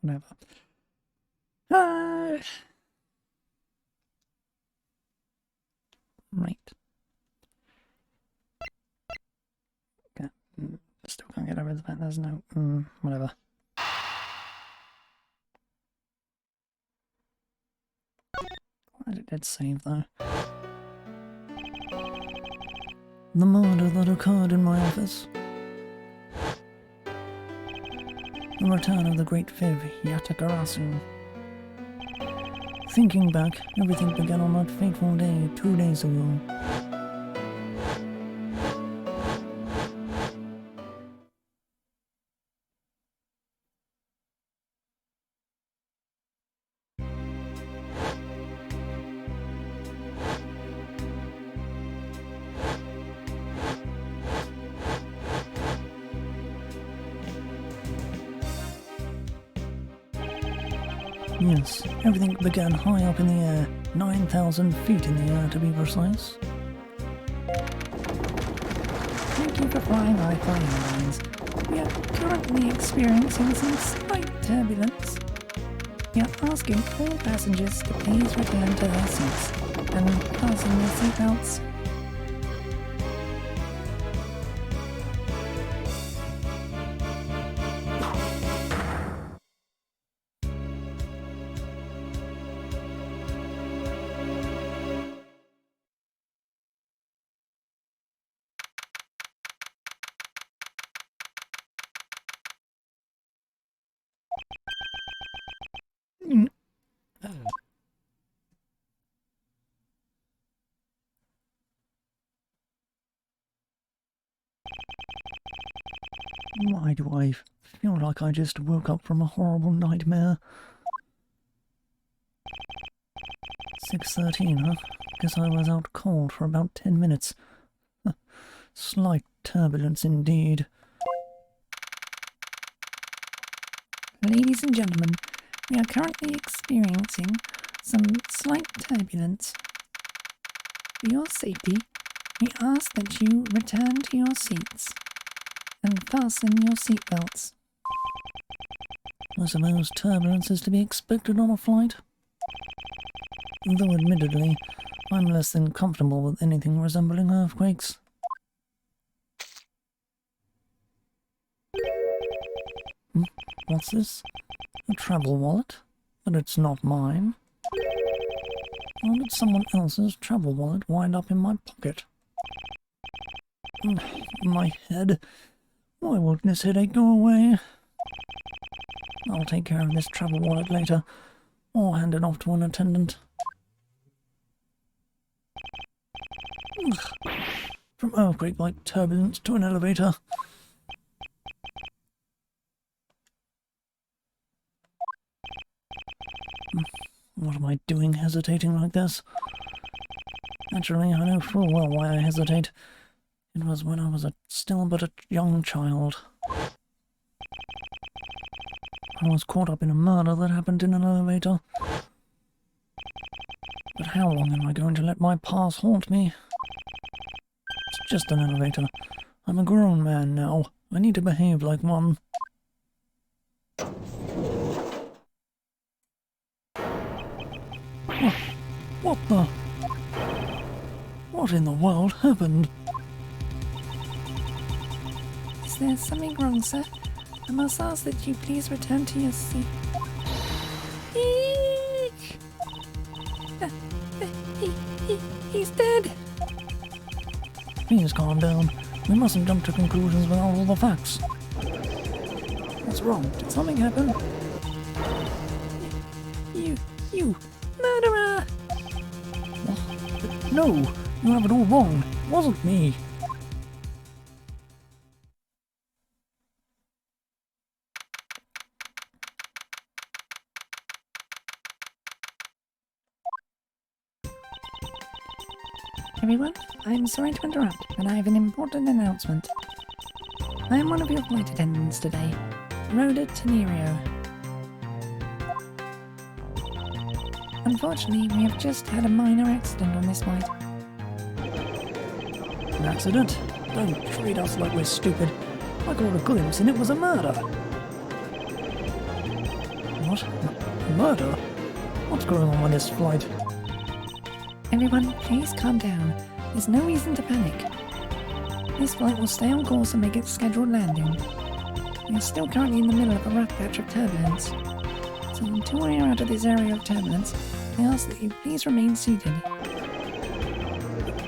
whatever. Right. Okay. Still can't get over the fact there's no... whatever. Glad it did save, though. The murder that occurred in my office. The return of the great Viv Yatakarasu. Thinking back, everything began on that fateful day 2 days ago. Yes, everything began high up in the air, 9,000 feet in the air to be precise. Thank you for flying high flying lines. We are currently experiencing some slight turbulence. We are asking all passengers to please return to their seats and fasten their seatbelts. Why do I feel like I just woke up from a horrible nightmare? 6:13, huh? Guess I was out cold for about 10 minutes. Slight turbulence indeed. Ladies and gentlemen, we are currently experiencing some slight turbulence. For your safety, we ask that you return to your seats and fasten your seatbelts. I suppose turbulence is to be expected on a flight. Though admittedly, I'm less than comfortable with anything resembling earthquakes. What's this? A travel wallet? But it's not mine. How did someone else's travel wallet wind up in my pocket? My head. Why won't this headache go away? I'll take care of this travel wallet later, or hand it off to an attendant. From earthquake-like turbulence to an elevator. What am I doing hesitating like this? Naturally, I know full well why I hesitate. It was when I was still but a young child. I was caught up in a murder that happened in an elevator. But how long am I going to let my past haunt me? It's just an elevator. I'm a grown man now. I need to behave like one. What the? What in the world happened? Is there something wrong, sir? I must ask that you please return to your seat. He's dead! Please calm down. We mustn't jump to conclusions without all the facts. What's wrong? Did something happen? You murderer! What? No! You have it all wrong. It wasn't me. Everyone, I'm sorry to interrupt, but I have an important announcement. I am one of your flight attendants today, Rhoda Tenerio. Unfortunately, we have just had a minor accident on this flight. An accident? Don't treat us like we're stupid. I caught a glimpse and it was a murder. What? Murder? What's going on with this flight? Everyone, please calm down. There's no reason to panic. This flight will stay on course and make its scheduled landing. We are still currently in the middle of a rough patch of turbulence. So until we are out of this area of turbulence, I ask that you please remain seated.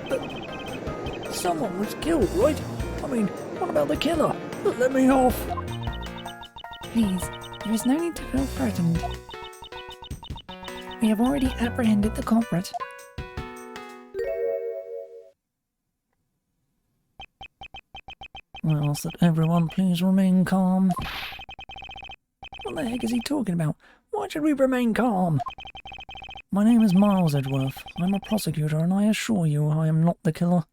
But someone was killed, right? I mean, what about the killer? Let me off! Please, there is no need to feel threatened. We have already apprehended the culprit. I ask that everyone please remain calm. What the heck is he talking about? Why should we remain calm? My name is Miles Edgeworth. I'm a prosecutor and I assure you I am not the killer.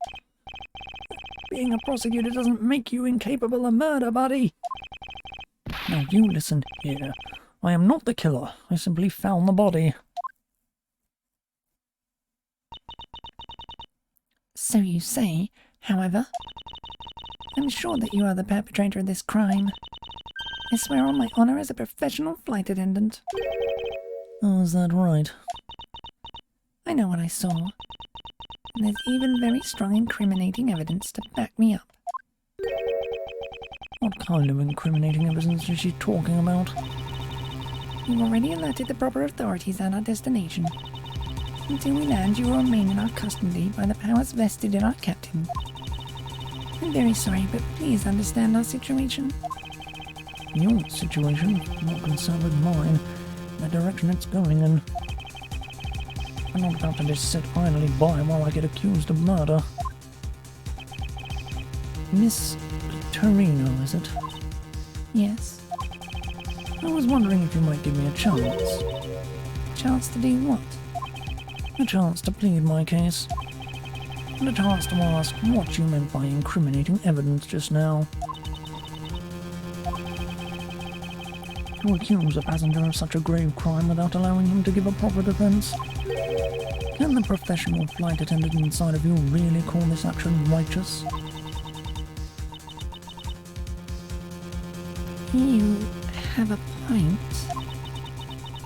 Being a prosecutor doesn't make you incapable of murder, buddy. Now you listen here. I am not the killer. I simply found the body. So you say, however. I'm sure that you are the perpetrator of this crime. I swear on my honor as a professional flight attendant. Oh, is that right? I know what I saw. And there's even very strong incriminating evidence to back me up. What kind of incriminating evidence is she talking about? You've already alerted the proper authorities at our destination. Until we land, you will remain in our custody by the powers vested in our captain. I'm very sorry, but please understand our situation. Your situation, not concerned with mine, the direction it's going in. I'm not about to just sit idly by while I get accused of murder. Miss Torino, is it? Yes. I was wondering if you might give me a chance. Chance to do what? A chance to plead my case. And a chance to ask what you meant by incriminating evidence just now. To accuse a passenger of such a grave crime without allowing him to give a proper defense. Can the professional flight attendant inside of you really call this action righteous? You have a point.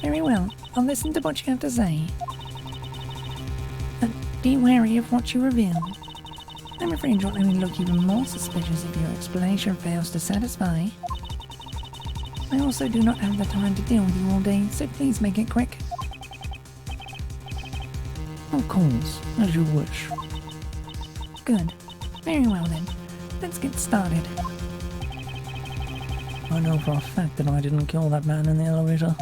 Very well, I'll listen to what you have to say. But be wary of what you reveal. I'm afraid you'll only look even more suspicious if your explanation fails to satisfy. I also do not have the time to deal with you all day, so please make it quick. Of course, as you wish. Good. Very well then. Let's get started. I know for a fact that I didn't kill that man in the elevator.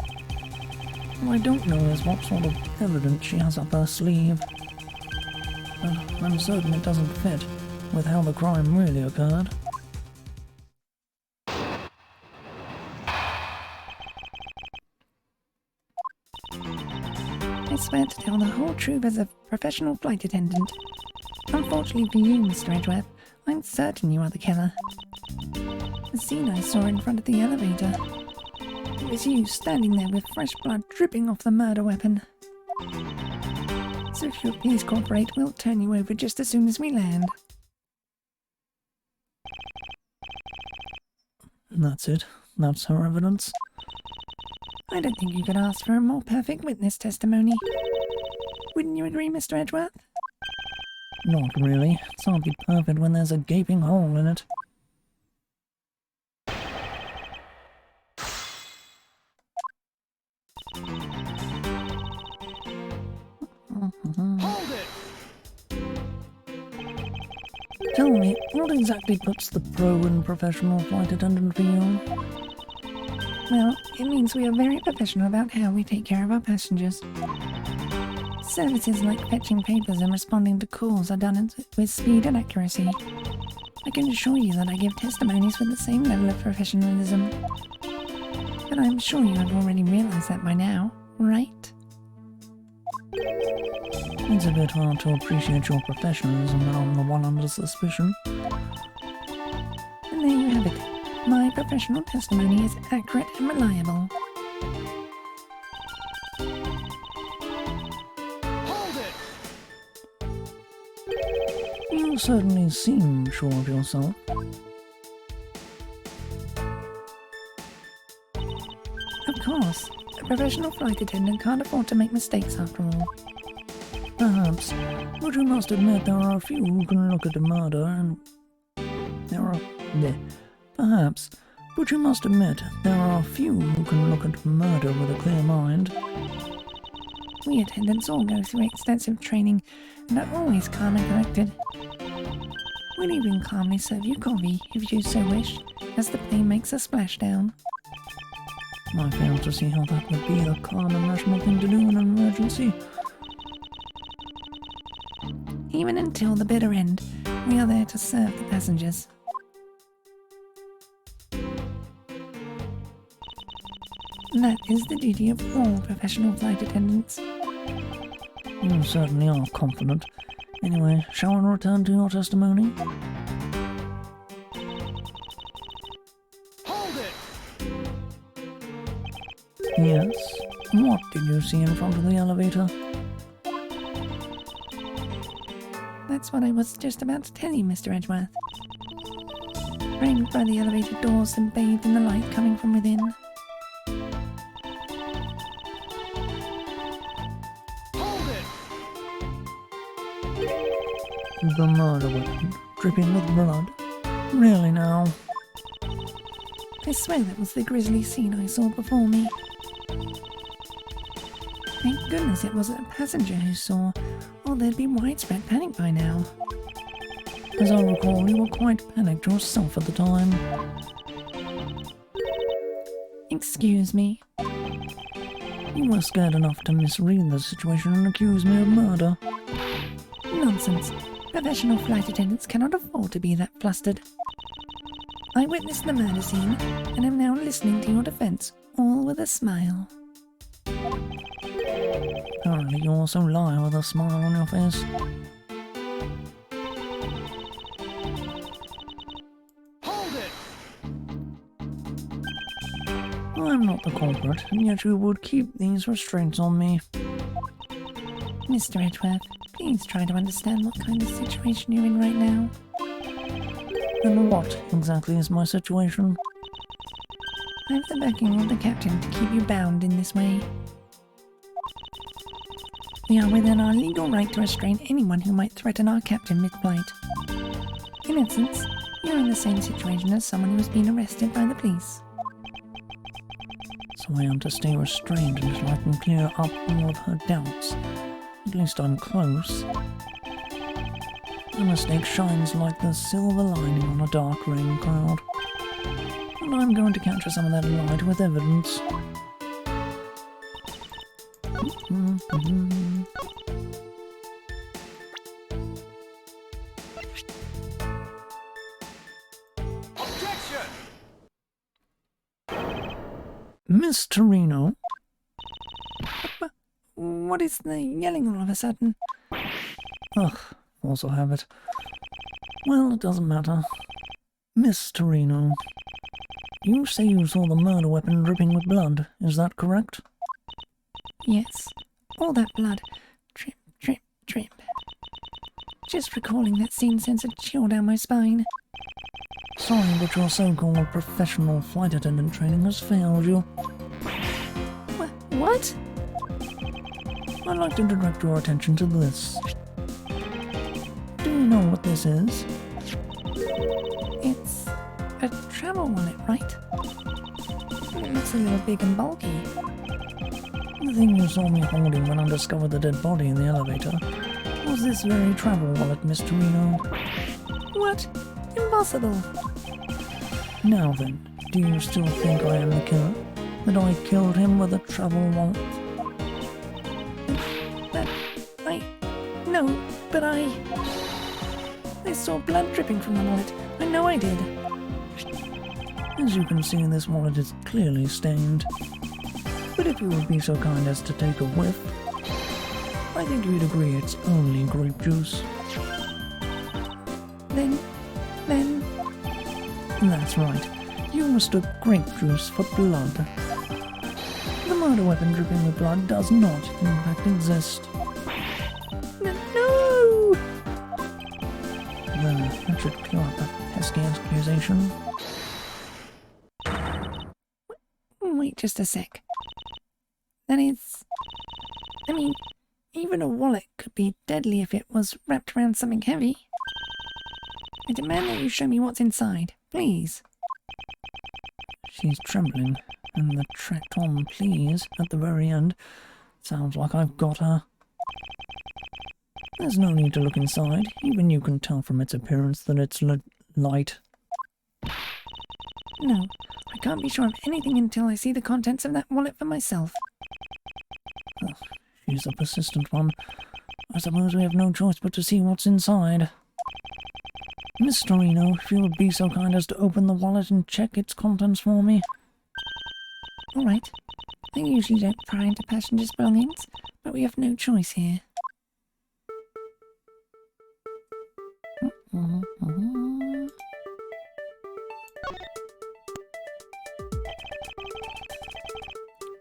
What I don't know is what sort of evidence she has up her sleeve. But I'm certain it doesn't fit with how the crime really occurred. I swear to tell the whole truth as a professional flight attendant. Unfortunately for you, Mr. Edgeworth, I'm certain you are the killer. The scene I saw in front of the elevator. It was you standing there with fresh blood dripping off the murder weapon. So if you'll please cooperate, we'll turn you over just as soon as we land. That's it. That's her evidence. I don't think you could ask for a more perfect witness testimony. Wouldn't you agree, Mr. Edgeworth? Not really. It's hardly perfect when there's a gaping hole in it. Hold it! Tell me, what exactly puts the pro in professional flight attendant for you? Well, it means we are very professional about how we take care of our passengers. Services like fetching papers and responding to calls are done with speed and accuracy. I can assure you that I give testimonies with the same level of professionalism. But I'm sure you have already realized that by now, right? It's a bit hard to appreciate your professionalism when I'm the one under suspicion. And there you have it. My professional testimony is accurate and reliable. Hold it! You certainly seem sure of yourself. Of course, A professional flight attendant can't afford to make mistakes after all. Perhaps, but you must admit there are a few who can look at a murder and... Perhaps, but you must admit there are a few who can look at murder with a clear mind. We attendants all go through extensive training and are always calm and collected. We'll even calmly serve you coffee if you so wish, as the plane makes a splashdown. I fail to see how that would be the calm and rational thing to do in an emergency. Even until the bitter end, we are there to serve the passengers. That is the duty of all professional flight attendants. You certainly are confident. Anyway, shall I return to your testimony? Hold it! Yes. What did you see in front of the elevator? That's what I was just about to tell you, Mr. Edgeworth. Framed by the elevator doors and bathed in the light coming from within. Hold it! The murder weapon, dripping with blood. Really now? I swear that was the grisly scene I saw before me. Thank goodness it wasn't a passenger who saw, or there'd be widespread panic by now. As I recall, you were quite panicked yourself at the time. Excuse me. You were scared enough to misread the situation and accuse me of murder. Nonsense. Professional flight attendants cannot afford to be that flustered. I witnessed the murder scene, and am now listening to your defense, all with a smile. Apparently you also lie with a smile on your face. Hold it! I'm not the culprit, and yet you would keep these restraints on me. Mr. Edgeworth, please try to understand what kind of situation you're in right now. And what exactly is my situation? I have the backing of the captain to keep you bound in this way. We are within our legal right to restrain anyone who might threaten our captain mid-flight. In essence, you're in the same situation as someone who has been arrested by the police. So I am to stay restrained until I can clear up all of her doubts. At least I'm close. The mistake shines like the silver lining on a dark rain cloud. And I'm going to capture some of that light with evidence. Objection! Miss Torino? What is the yelling all of a sudden? Ugh, also have it. Well, it doesn't matter. Miss Torino, you say you saw the murder weapon dripping with blood, is that correct? Yes, all that blood. Drip, drip, drip. Just recalling that scene sends a chill down my spine. Sorry, but your so-called professional flight attendant training has failed you. What? I'd like to direct your attention to this. Do you know what this is? It's a travel wallet, right? It looks a little big and bulky. The thing you saw me holding when I discovered the dead body in the elevator was this very travel wallet, Miss Torino. What? Impossible. Now then, do you still think I am the killer? That I killed him with a travel wallet? No, but I saw blood dripping from the wallet. I know I did. As you can see, this wallet is clearly stained. But if you would be so kind as to take a whiff, I think you'd agree it's only grape juice. Then... That's right. You mistook grape juice for blood. The murder weapon dripping with blood does not, in fact, exist. No! There, that should clear up that pesky accusation. Wait just a sec. That is... I mean, even a wallet could be deadly if it was wrapped around something heavy. I demand that you show me what's inside, please. She's trembling, and the tracked on please at the very end sounds like I've got her. There's no need to look inside. Even you can tell from its appearance that it's light. No, I can't be sure of anything until I see the contents of that wallet for myself. She's a persistent one. I suppose we have no choice but to see what's inside. Miss Torino, if you would be so kind as to open the wallet and check its contents for me. All right. I usually don't pry into passengers' belongings, but we have no choice here.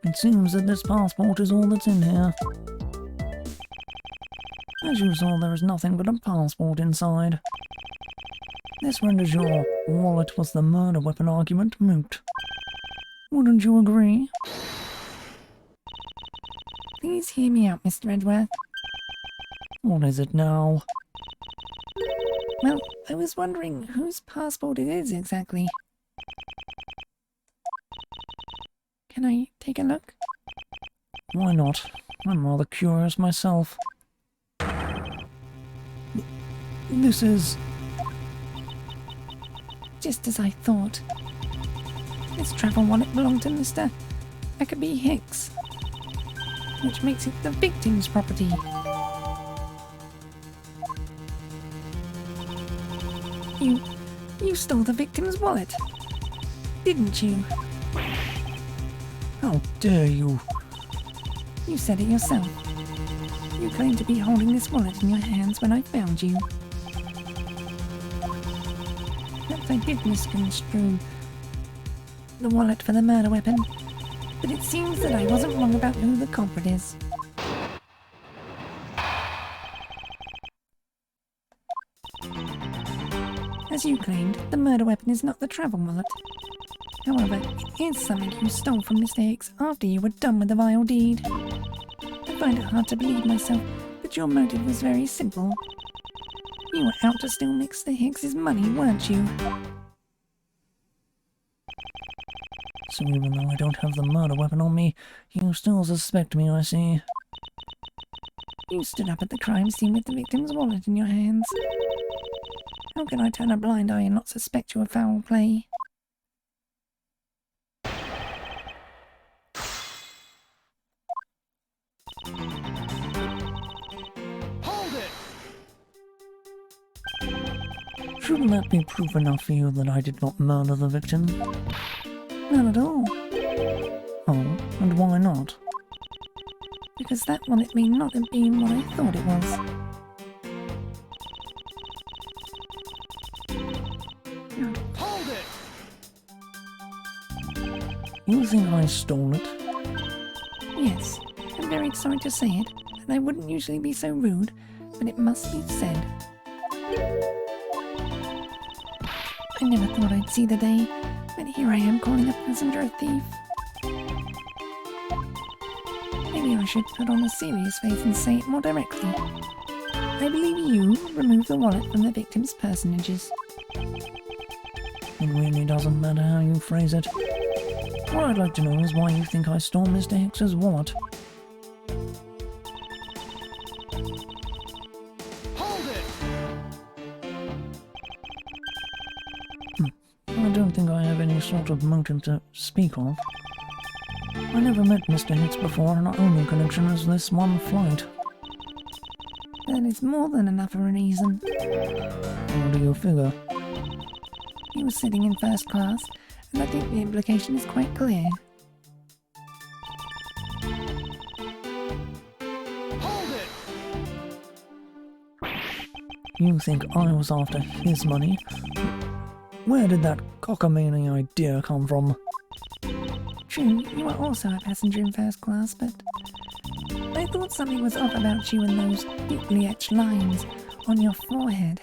It seems that this passport is all that's in here. As you saw, there is nothing but a passport inside. This renders your wallet was the murder weapon argument moot. Wouldn't you agree? Please hear me out, Mr. Edgeworth. What is it now? Well, I was wondering whose passport it is exactly. Can I take a look? Why not? I'm rather curious myself. This is... Just as I thought. This travel wallet belonged to Mr. Huckabee Hicks, which makes it the victim's property. You stole the victim's wallet, didn't you? How dare you? You said it yourself. You claimed to be holding this wallet in your hands when I found you. Perhaps I did misconstrue the wallet for the murder weapon, but it seems that I wasn't wrong about who the culprit is. As you claimed, the murder weapon is not the travel wallet. However, it is something you stole from Mr. Hicks after you were done with the vile deed. I find it hard to believe myself, but your motive was very simple. You were out to steal Mr. Hicks's money, weren't you? So even though I don't have the murder weapon on me, you still suspect me, I see. You stood up at the crime scene with the victim's wallet in your hands. How can I turn a blind eye and not suspect you of foul play? Hold it! Shouldn't that be proof enough for you that I did not murder the victim? None at all. Oh, and why not? Because that wallet may not have been what I thought it was. Hold it! You think I stole it? Yes, I'm very sorry to say it, and I wouldn't usually be so rude, but it must be said. I never thought I'd see the day, but here I am calling a passenger a thief. Maybe I should put on a serious face and say it more directly. I believe you removed the wallet from the victim's personages. It really doesn't matter how you phrase it. What I'd like to know is why you think I stole Mr. Hicks's wallet. Hold it! I don't think I have any sort of motive to speak of. I never met Mr. Hicks before, and our only connection is this one flight. That is more than enough of a reason. How do you figure? He was sitting in first class, and I think the implication is quite clear. Hold it! You think I was after his money? Where did that cockamamie idea come from? True, you are also a passenger in first class, but I thought something was off about you and those deeply etched lines on your forehead.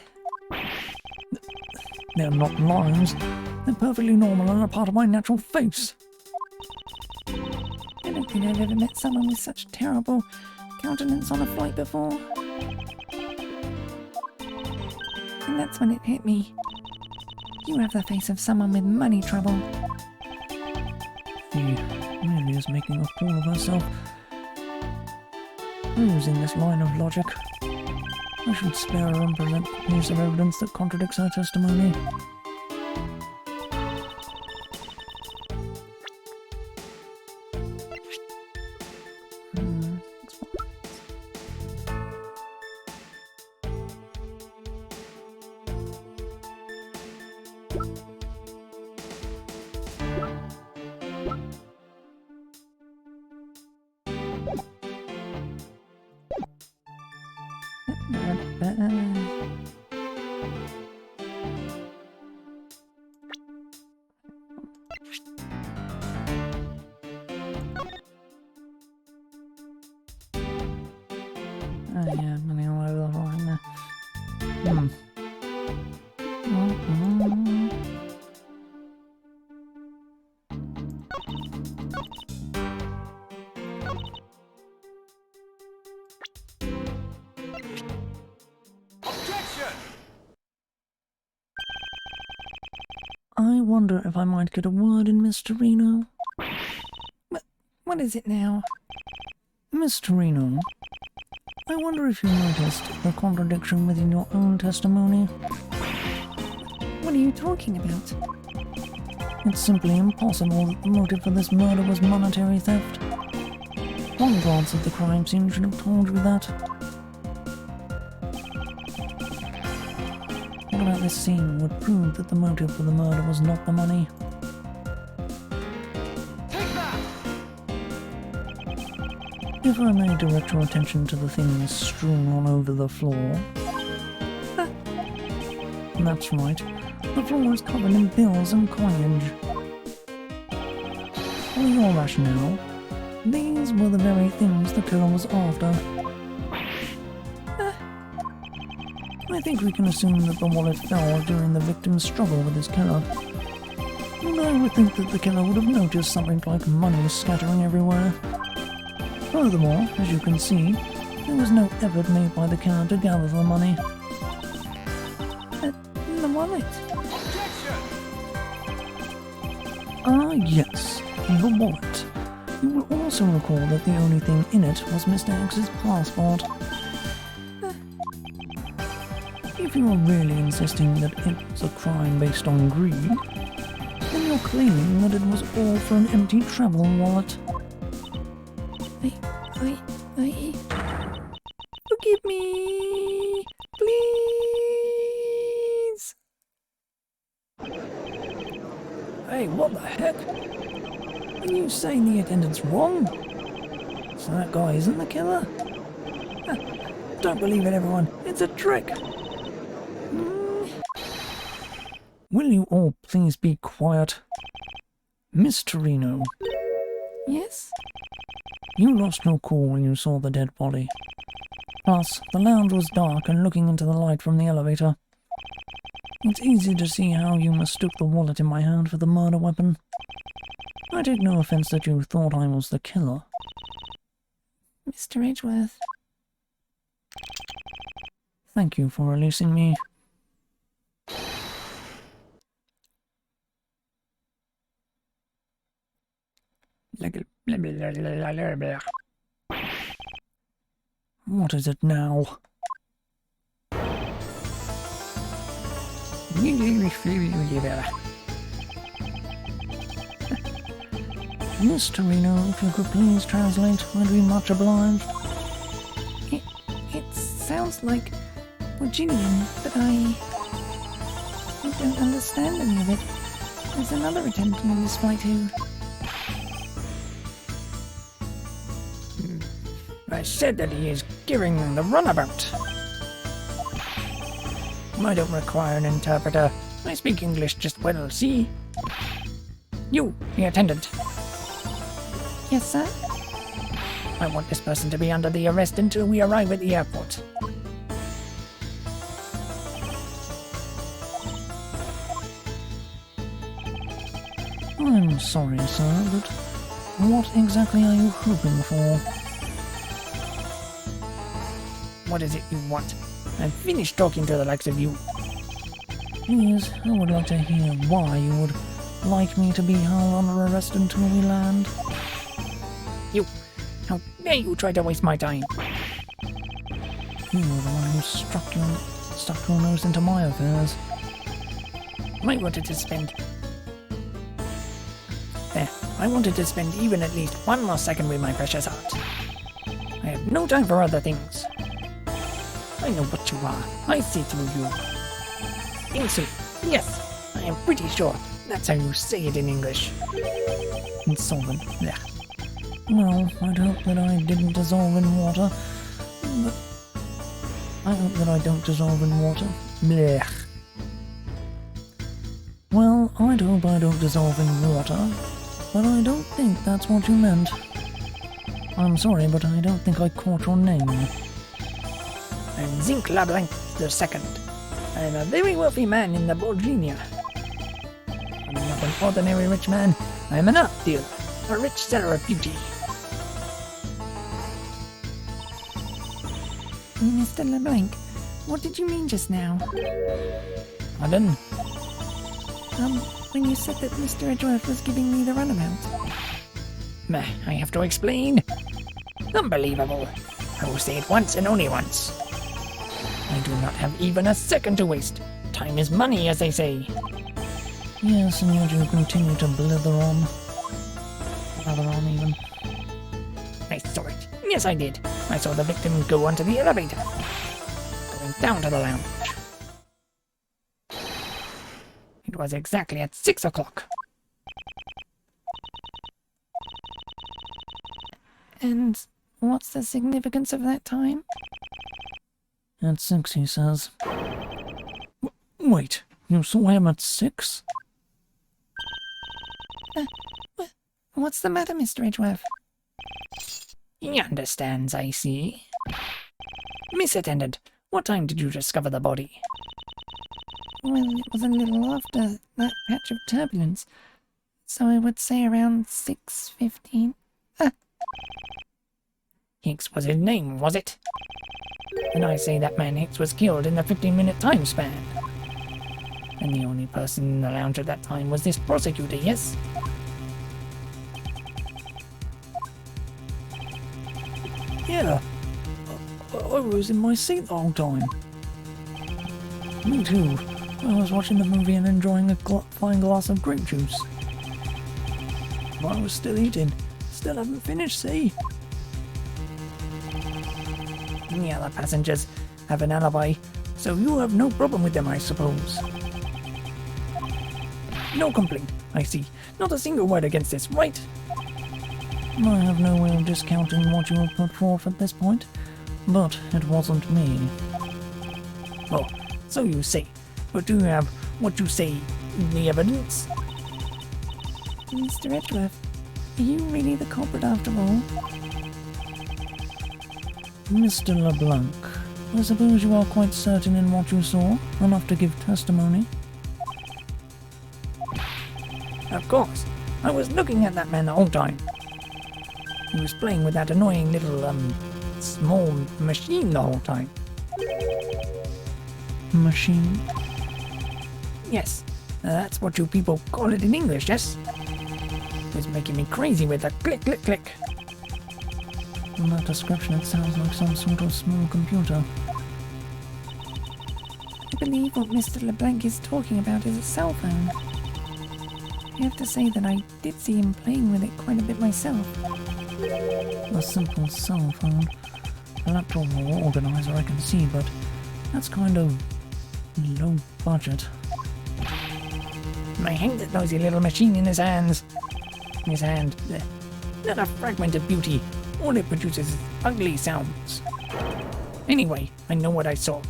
They're not lines. They're perfectly normal and a part of my natural face. I don't think I've ever met someone with such terrible countenance on a flight before. And that's when it hit me. You have the face of someone with money trouble. She really is making a fool of herself. Losing this line of logic. I should spare her and present a piece of evidence that contradicts her testimony. Oh yeah, money all over the floor, isn't there? Objection! I wonder if I might get a word in, Miss Torino. What is it now? Miss Torino, I wonder if you noticed the contradiction within your own testimony. What are you talking about? It's simply impossible that the motive for this murder was monetary theft. One glance at the crime scene should have told you that. What about this scene would prove that the motive for the murder was not the money? Take that! If I may direct your attention to the things strewn all over the floor. That's right. The floor is covered in bills and coinage. For your rationale, these were the very things the killer was after. I think we can assume that the wallet fell during the victim's struggle with his killer. And I would think that the killer would have noticed something like money scattering everywhere. Furthermore, as you can see, there was no effort made by the killer to gather the money. The wallet. Objection! Ah, yes, the wallet. You will also recall that the only thing in it was Mr. X's passport. If you are really insisting that it was a crime based on greed, then you're claiming that it was all for an empty travel wallet. I... Forgive me! Please! Hey, what the heck? Are you saying the attendant's wrong? So that guy isn't the killer? Don't believe it, everyone. It's a trick. Will you all please be quiet? Miss Torino, Yes? you lost your cool when you saw the dead body. Plus, the lounge was dark and looking into the light from the elevator. It's easy to see how you mistook the wallet in my hand for the murder weapon. I take no offense that you thought I was the killer. Mr. Edgeworth. Thank you for releasing me. What is it now? Miss Torino, if you could please translate, I'd be much obliged. It sounds like Virginian, but I don't understand any of it. There's another attendant on this flight who... I said that he is giving the runabout. I don't require an interpreter. I speak English just well, see? You, the attendant. Yes, sir? I want this person to be under the arrest until we arrive at the airport. I'm sorry, sir, but What exactly are you hoping for? What is it you want? I'm finished talking to the likes of you. Please, I would like to hear why you would like me to be held under arrest until we land. You! How dare you try to waste my time? You were the one who stuck your nose into my affairs. I wanted to spend... There, I wanted to spend even at least one more second with my precious heart. I have no time for other things. I know what you are. I see through you. Insolent. Yes, I am pretty sure that's how you say it in English. Insolvent. Yeah. Well, I'd hope that I didn't dissolve in water, but I hope that I don't dissolve in water. Blech. Well, I'd hope I don't dissolve in water, but I don't think that's what you meant. I'm sorry, but I don't think I caught your name. I'm Zinc LeBlanc II. I'm a very wealthy man in the Virginia. I'm not an ordinary rich man. I'm an art dealer, a rich seller of beauty. Mr. LeBlanc, what did you mean just now? Pardon? When you said that Mr. Edgeworth was giving me the runabout. Meh, I have to explain. Unbelievable. I will say it once and only once. I do not have even a second to waste. Time is money, as they say. Yes, and yet you continue to blither on. Blather on, even. I saw it. Yes, I did. I saw the victim go onto the elevator. Going down to the lounge. It was exactly at 6 o'clock. And what's the significance of that time? At 6, he says. Wait, you saw him at 6? What's the matter, Mr. Edgeworth? He understands, I see. Miss Attendant, what time did you discover the body? Well, it was a little after that patch of turbulence, so I would say around 6:15. Hicks was his name, was it? And I say that man Hicks was killed in the 15-minute time span. And the only person in the lounge at that time was this prosecutor, yes? Yeah. I was in my seat the whole time. Me too. I was watching the movie and enjoying a fine glass of grape juice. But I was still eating. Still haven't finished, see? The other passengers have an alibi, so you have no problem with them, I suppose. No complaint, I see. Not a single word against this, right? I have no way of discounting what you have put forth at this point, but it wasn't me. Oh, so you say. But do you have what you say in the evidence? Mr. Edgeworth, are you really the culprit after all? Mr. LeBlanc, I suppose you are quite certain in what you saw, enough to give testimony? Of course. I was looking at that man the whole time. He was playing with that annoying little, small machine the whole time. Machine? Yes, that's what you people call it in English, yes? It was making me crazy with the click, click, click. From that description, it sounds like some sort of small computer. I believe what Mr. LeBlanc is talking about is a cell phone. I have to say that I did see him playing with it quite a bit myself. A simple cell phone. A laptop or organizer I can see, but that's kind of low budget. I hate that noisy little machine in his hands. His hand, not a fragment of beauty. All it produces is ugly sounds. Anyway, I know what I saw.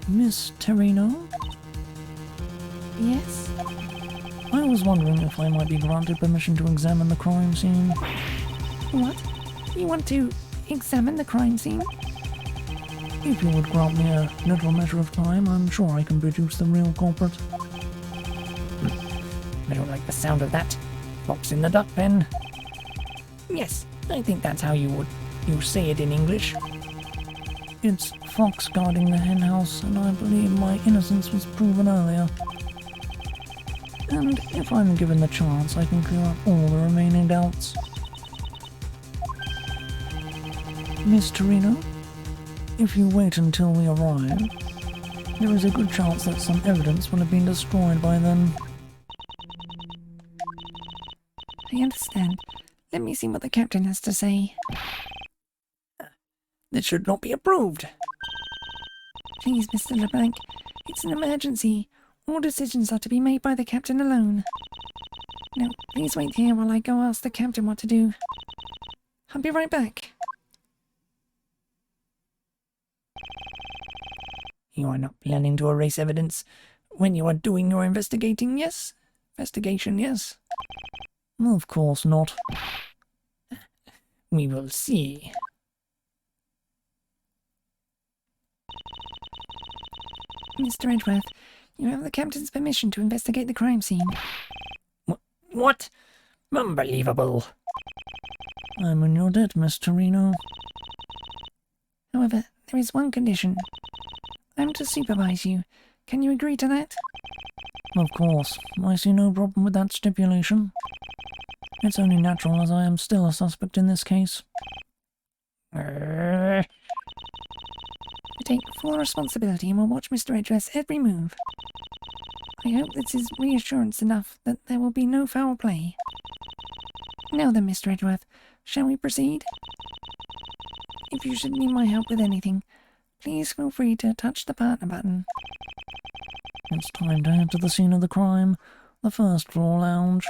Miss Terrino? Yes? I was wondering if I might be granted permission to examine the crime scene. What? You want to examine the crime scene? If you would grant me a little measure of time, I'm sure I can produce the real culprit. I don't like the sound of that. Fox in the duck pen. Yes, I think that's how you say it in English. It's fox guarding the hen house, and I believe my innocence was proven earlier. And if I'm given the chance, I can clear up all the remaining doubts. Miss Torino, if you wait until we arrive, there is a good chance that some evidence will have been destroyed by then. I understand. Let me see what the captain has to say. This should not be approved. Please, Mr. LeBlanc, it's an emergency. All decisions are to be made by the captain alone. Now, please wait here while I go ask the captain what to do. I'll be right back. You are not planning to erase evidence when you are doing your investigating, yes? Investigation, yes? Of course not. We will see. Mr. Edgeworth, you have the captain's permission to investigate the crime scene. What? Unbelievable. I'm in your debt, Miss Torino. However, there is one condition. I'm to supervise you. Can you agree to that? Of course. I see no problem with that stipulation. It's only natural, as I am still a suspect in this case. I take full responsibility and will watch Mr. Edgeworth's every move. I hope this is reassurance enough that there will be no foul play. Now then, Mr. Edgeworth, shall we proceed? If you should need my help with anything, please feel free to touch the partner button. It's time to head to the scene of the crime, the first floor lounge.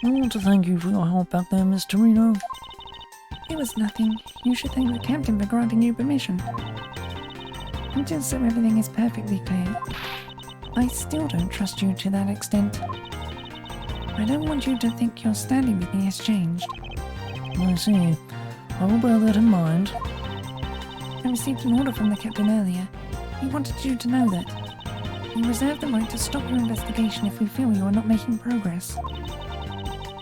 I want to thank you for your help back there, Miss Torino. It was nothing. You should thank the captain for granting you permission. And just so everything is perfectly clear, I still don't trust you to that extent. I don't want you to think your standing with me has changed. I see. I will bear that in mind. I received an order from the captain earlier. He wanted you to know that. We reserve the right to stop your investigation if we feel you are not making progress.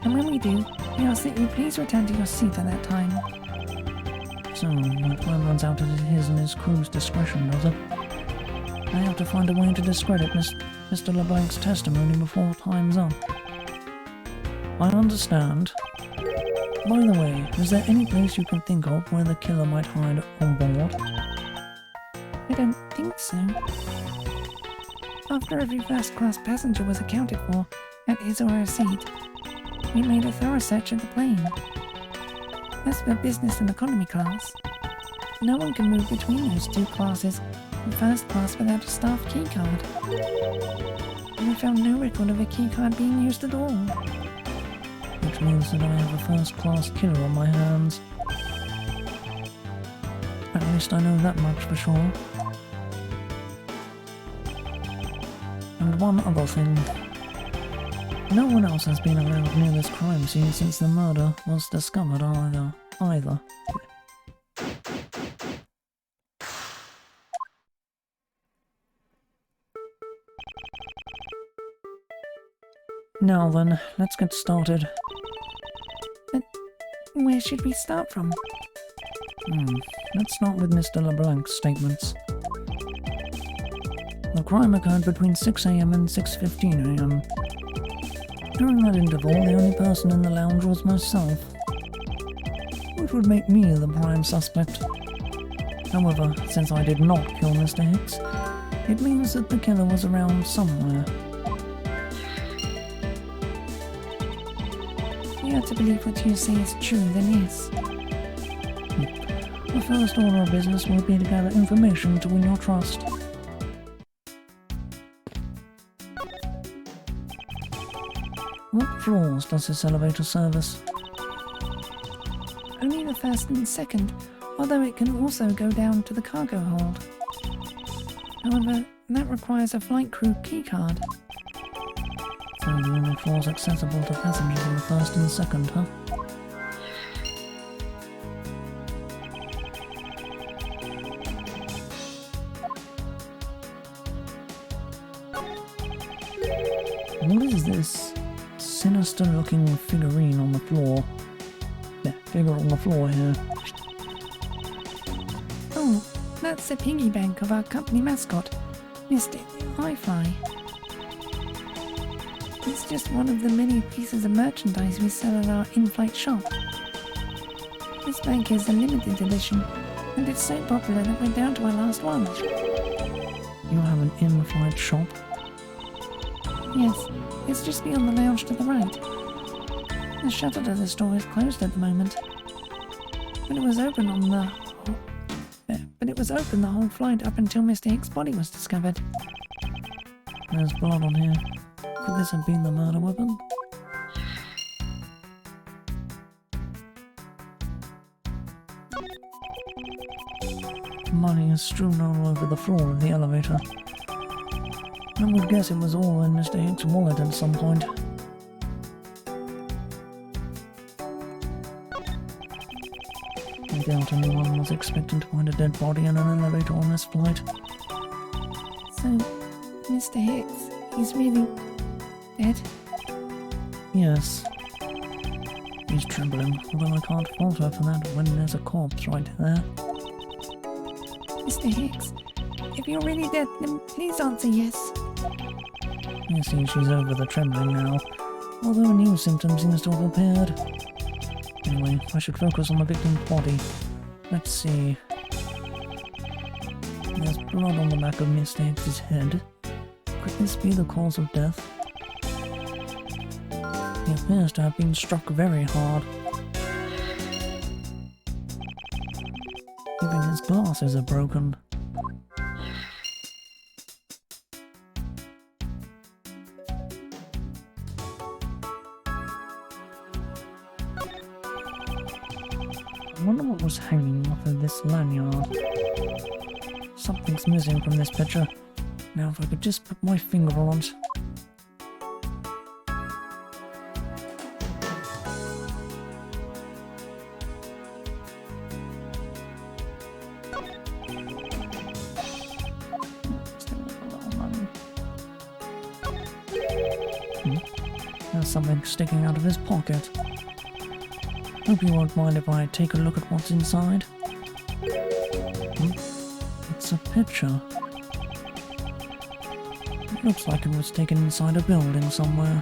And when we do, we ask that you please return to your seat at that time. So, my time runs out at his and his crew's discretion, does it? I have to find a way to discredit Mr. LeBlanc's testimony before time's up. I understand. By the way, is there any place you can think of where the killer might hide on board? I don't think so. After every first-class passenger was accounted for at his or her seat, we made a thorough search of the plane. As for business and economy class, no one can move between those two classes in first class without a staff keycard. And we found no record of a keycard being used at all. Which means that I have a first-class killer on my hands. At least I know that much for sure. And one other thing. No one else has been allowed near this crime scene since the murder was discovered either. Now then, let's get started. But where should we start from? Let's start with Mr. LeBlanc's statements. The crime occurred between 6 AM and 6:15 AM. During that interval, the only person in the lounge was myself, which would make me the prime suspect. However, since I did not kill Mr. Hicks, it means that the killer was around somewhere. We are to believe what you say is true, then yes. The first order of business will be to gather information to win your trust. What floors does this elevator service? Only the first and second, although it can also go down to the cargo hold. However, that requires a flight crew keycard. So the only floors accessible to passengers on the first and second, huh? What is this sinister-looking figurine on the floor? Yeah, figure on the floor here. Oh, that's the piggy bank of our company mascot, Mr. Hi-Fi. It's just one of the many pieces of merchandise we sell at our in-flight shop. This bank is a limited edition, and it's so popular that we're down to our last one. You have an in-flight shop? Yes, it's just beyond the lounge to the right. The shutter to the store is closed at the moment, but it was open on the whole flight up until Mr. Hicks' body was discovered. There's blood on here. Could this have been the murder weapon? Money is strewn all over the floor of the elevator. I would guess it was all in Mr. Hicks' wallet at some point. I doubt anyone was expecting to find a dead body in an elevator on this flight. So, Mr. Hicks, he's really dead? Yes. He's trembling, although I can't fault her for that when there's a corpse right there. Mr. Hicks, if you're really dead, then please answer yes. I see she's over the trembling now, although a new symptom seems to have appeared. Anyway, I should focus on the victim's body. Let's see. There's blood on the back of Mr. Hicks' head. Could this be the cause of death? He appears to have been struck very hard. Even his glasses are broken. I wonder what was hanging off of this lanyard. Something's missing from this picture. Now if I could just put my finger on it. There's something sticking out of his pocket. Hope you won't mind if I take a look at what's inside. It's a picture. It looks like it was taken inside a building somewhere.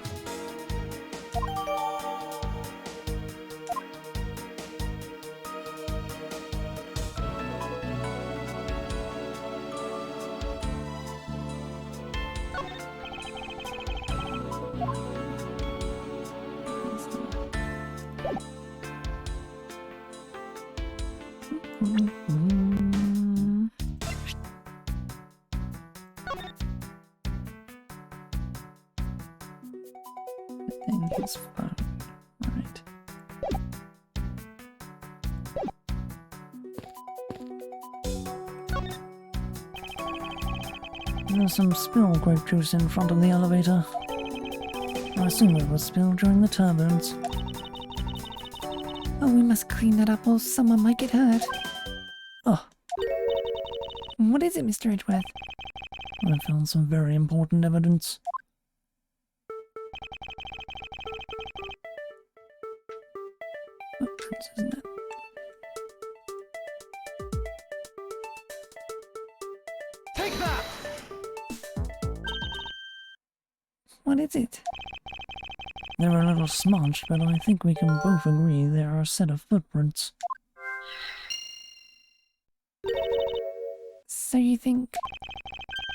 I think it's fun. Right. There's some spilled grape juice in front of the elevator. I assume it was spilled during the turbulence. Oh, we must clean that up or someone might get hurt. Oh, What is it, Mr. Edgeworth? I found some very important evidence. Footprints, isn't it? Take that! What is it? They're a little smudged, but I think we can both agree they are a set of footprints. So you think...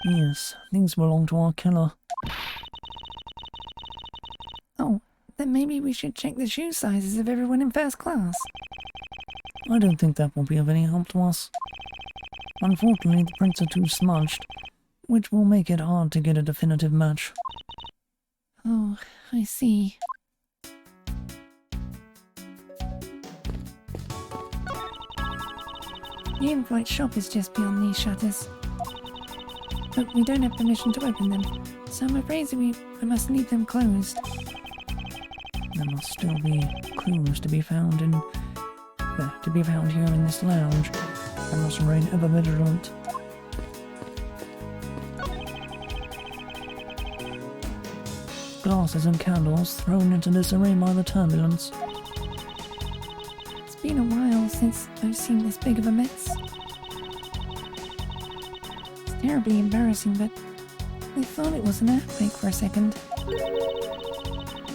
Yes, these belong to our killer. Oh, then maybe we should check the shoe sizes of everyone in first class. I don't think that will be of any help to us. Unfortunately, the prints are too smudged, which will make it hard to get a definitive match. Oh, I see. The in-flight shop is just beyond these shutters. But we don't have permission to open them, so I'm afraid we must leave them closed. There must still be clues to be found here in this lounge. I must remain ever vigilant. Glasses and candles thrown into disarray by the turbulence. It's been a while since I've seen this big of a mess. It's terribly embarrassing, but I thought it was an earthquake for a second.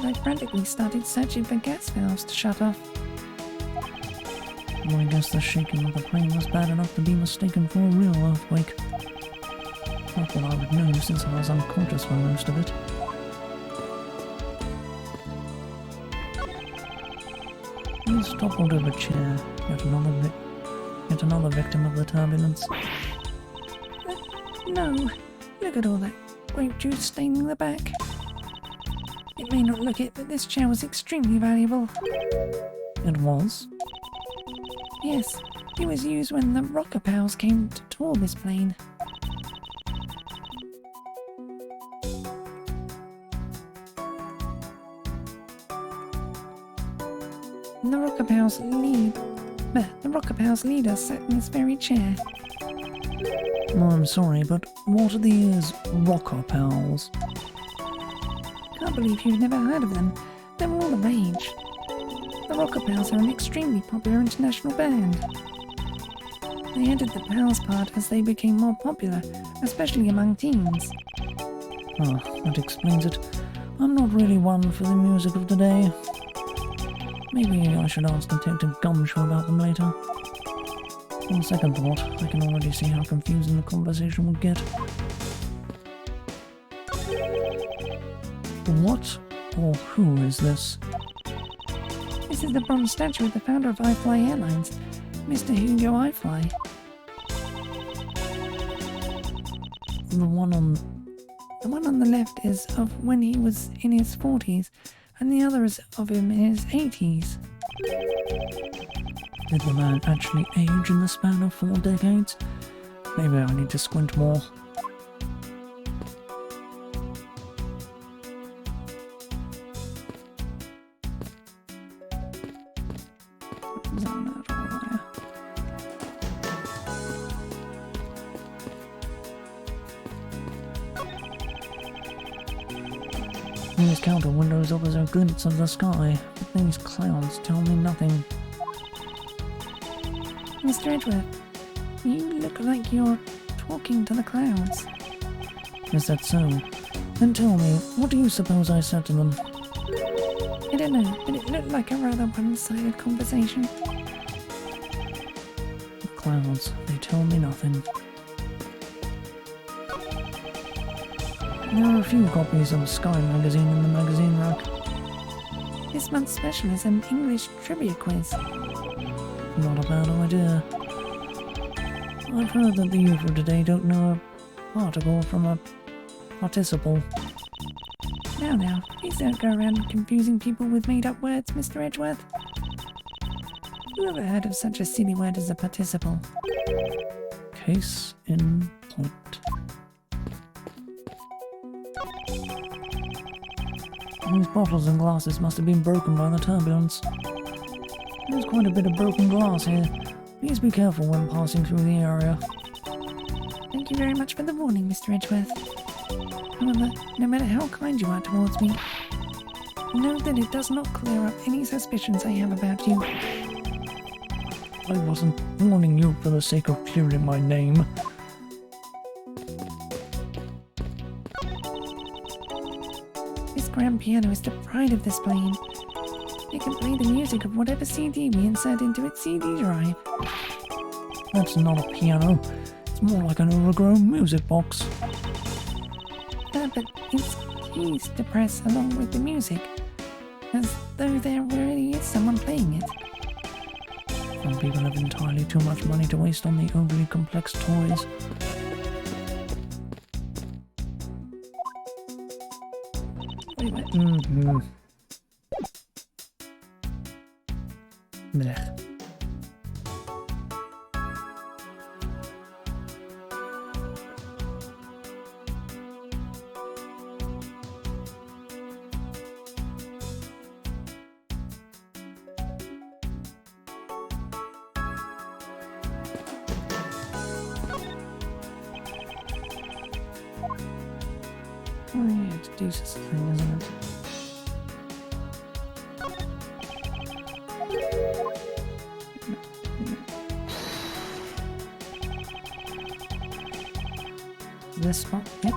I frantically started searching for gas valves to shut off. Well, I guess the shaking of the plane was bad enough to be mistaken for a real earthquake. Not that I would know since I was unconscious for most of it. He's toppled over a chair, yet another victim of the turbulence. No, look at all that grape juice staining the back. It may not look it, but this chair was extremely valuable. It was? Yes, it was used when the rocker pals came to tour this plane. The rocker pals leader sat in this very chair. No, I'm sorry, but what are these rocker pals? Can't believe you've never heard of them. They're all the rage. The Rocker Pals are an extremely popular international band. They entered the Pals part as they became more popular, especially among teens. Ah, that explains it. I'm not really one for the music of today. Maybe I should ask Detective Gumshoe about them later. On second thought, I can already see how confusing the conversation would get. What or who is this? This is the bronze statue of the founder of iFly Airlines, Mr. Hugo iFly. The one on the left is of when he was in his 40s, and the other is of him in his 80s. Did the man actually age in the span of 4 decades? Maybe I need to squint more. These counter windows offer a glimpse of the sky, but these clouds tell me nothing. Mr. Edgeworth, you look like you're talking to the clouds. Is that so? Then tell me, what do you suppose I said to them? I don't know, but it looked like a rather one-sided conversation. The clouds, they tell me nothing. There are a few copies of Sky magazine in the magazine rack. This month's special is an English trivia quiz. Not a bad idea. I've heard that the youth of today don't know a particle from a participle. Now, please don't go around confusing people with made-up words, Mr. Edgeworth. Who ever heard of such a silly word as a participle? Case in point. These bottles and glasses must have been broken by the turbulence. There's quite a bit of broken glass here. Please be careful when passing through the area. Thank you very much for the warning, Mr. Edgeworth. However, no matter how kind you are towards me, know that it does not clear up any suspicions I have about you. I wasn't warning you for the sake of clearing my name. This grand piano is the pride of this plane. It can play the music of whatever CD we insert into its CD drive. That's not a piano. It's more like an overgrown music box. But it's keys to press along with the music, as though there really is someone playing it. Some people have entirely too much money to waste on the overly complex toys. Wait, what? Blech. yeah, it's a decent thing, isn't it? This spot? Yep.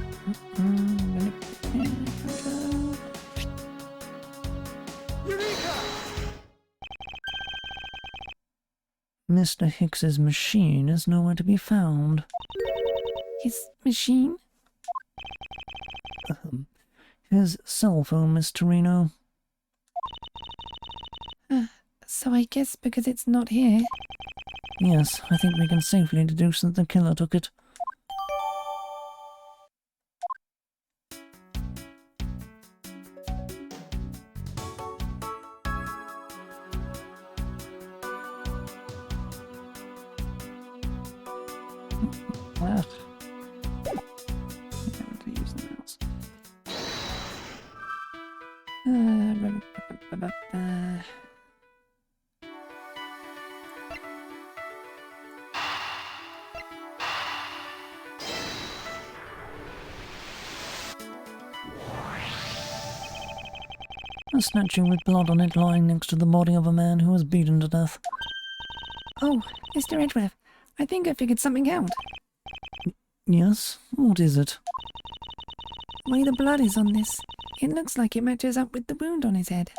Eureka! Mr. Hicks's machine is nowhere to be found. His machine? His cell phone, Miss Torino. So I guess because it's not here. Yes, I think we can safely deduce that the killer took it. Ugh. Having to use the mouse. A statue with blood on it lying next to the body of a man who was beaten to death. Oh, Mr. Edgeworth, I think I figured something out. Yes? What is it? The way the blood is on this, it looks like it matches up with the wound on his head.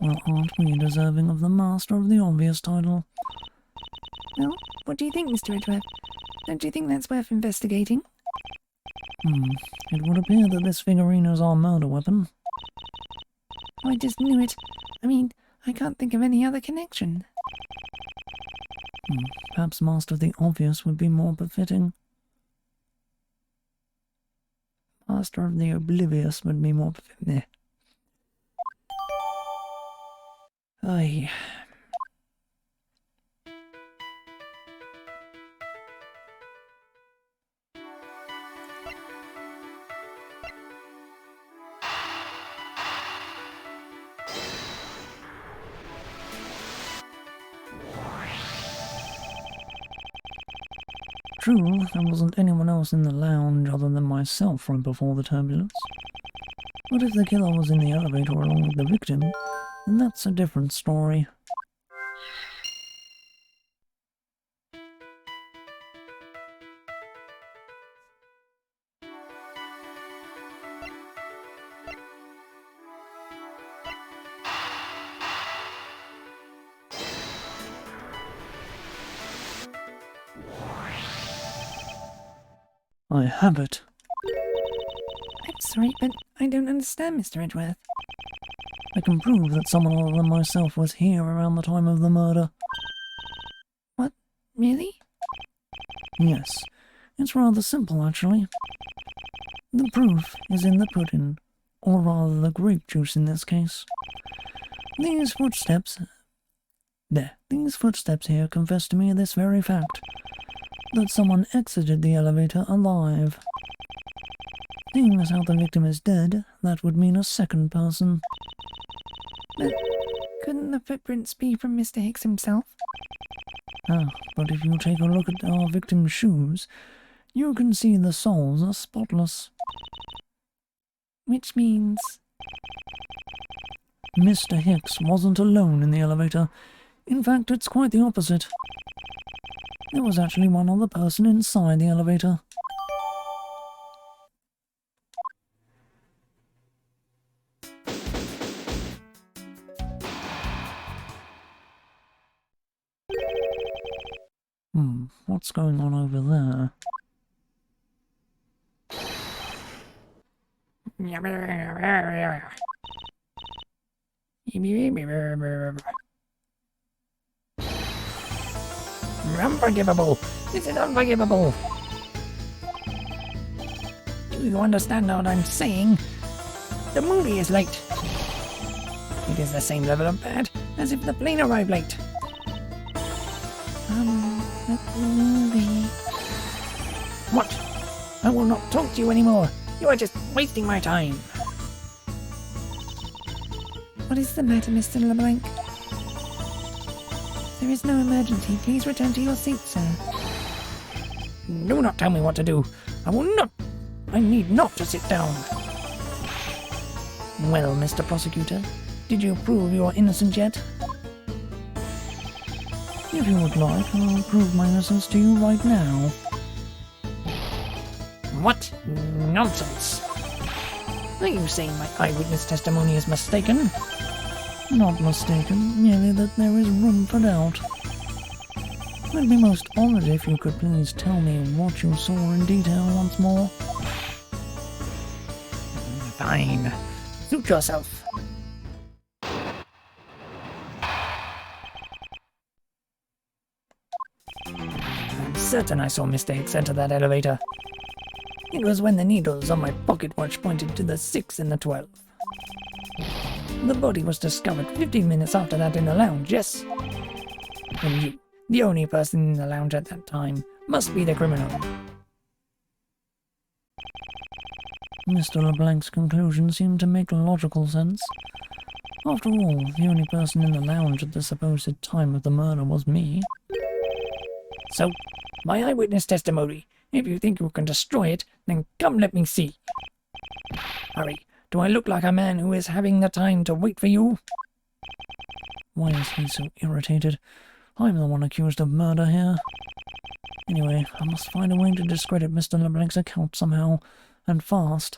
Well, aren't we deserving of the Master of the Obvious title? Well, what do you think, Mr. Edgeworth? Don't you think that's worth investigating? It would appear that this figurine is our murder weapon. I just knew it. I mean, I can't think of any other connection. Perhaps Master of the Obvious would be more befitting. Master of the Oblivious would be more befitting. Aye. True, there wasn't anyone else in the lounge other than myself right before the turbulence. But if the killer was in the elevator along with the victim, then that's a different story. I have it. I'm sorry, but I don't understand, Mr. Edgeworth. I can prove that someone other than myself was here around the time of the murder. What? Really? Yes, it's rather simple actually. The proof is in the pudding, or rather the grape juice in this case. These footsteps here confess to me this very fact, that someone exited the elevator alive. Seeing as how the victim is dead, that would mean a second person. But couldn't the footprints be from Mr. Hicks himself? But if you take a look at our victim's shoes, you can see the soles are spotless. Which means... Mr. Hicks wasn't alone in the elevator. In fact, it's quite the opposite. There was actually one other person inside the elevator. What's going on over there? Unforgivable! This is unforgivable! Do you understand what I'm saying? The movie is late. It is the same level of bad as if the plane arrived late. The movie... What? I will not talk to you anymore. You are just wasting my time. What is the matter, Mr. LeBlanc? There is no emergency. Please return to your seat, sir. Do not tell me what to do. I will not I need not to sit down. Well, Mr. Prosecutor, did you prove you are innocent yet? If you would like, I'll prove my innocence to you right now. What nonsense! Are you saying my eyewitness testimony is mistaken? Not mistaken, merely that there is room for doubt. I'd be most honoured if you could please tell me what you saw in detail once more. Fine. Suit yourself. I'm certain I saw Mr. Hicks enter that elevator. It was when the needles on my pocket watch pointed to the 6 and the 12. The body was discovered 15 minutes after that in the lounge, yes? And you, the only person in the lounge at that time, must be the criminal. Mr. LeBlanc's conclusion seemed to make logical sense. After all, the only person in the lounge at the supposed time of the murder was me. So, my eyewitness testimony. If you think you can destroy it, then come let me see. Hurry, do I look like a man who is having the time to wait for you? Why is he so irritated? I'm the one accused of murder here. Anyway, I must find a way to discredit Mr. LeBlanc's account somehow, and fast.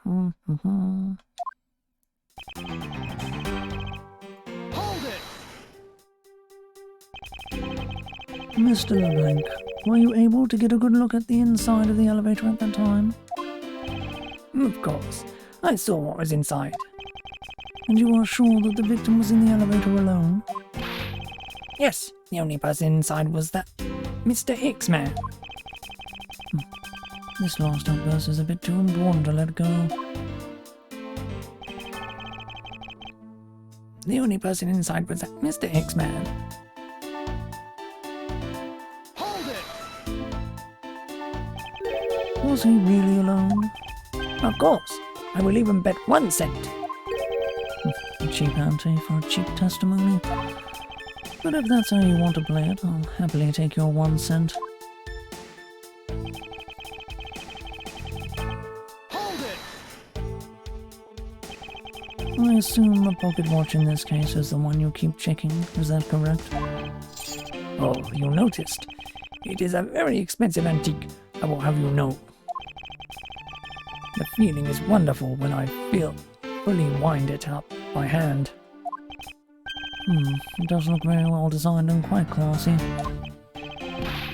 Hold it! Mr. LeBlanc, were you able to get a good look at the inside of the elevator at that time? Of course. I saw what was inside. And you are sure that the victim was in the elevator alone? Yes, the only person inside was that Mr. Hicks man. This last outburst is a bit too important to let go. The only person inside was that Mr. Hicks man. Hold it! Was he really alone? Of course. I will even bet 1 cent. A cheap ante for a cheap testimony. But if that's how you want to play it, I'll happily take your 1 cent. Hold it! I assume the pocket watch in this case is the one you keep checking, is that correct? Oh, you noticed. It is a very expensive antique, I will have you know. The feeling is wonderful when I fully wind it up by hand. It does look very well designed and quite classy.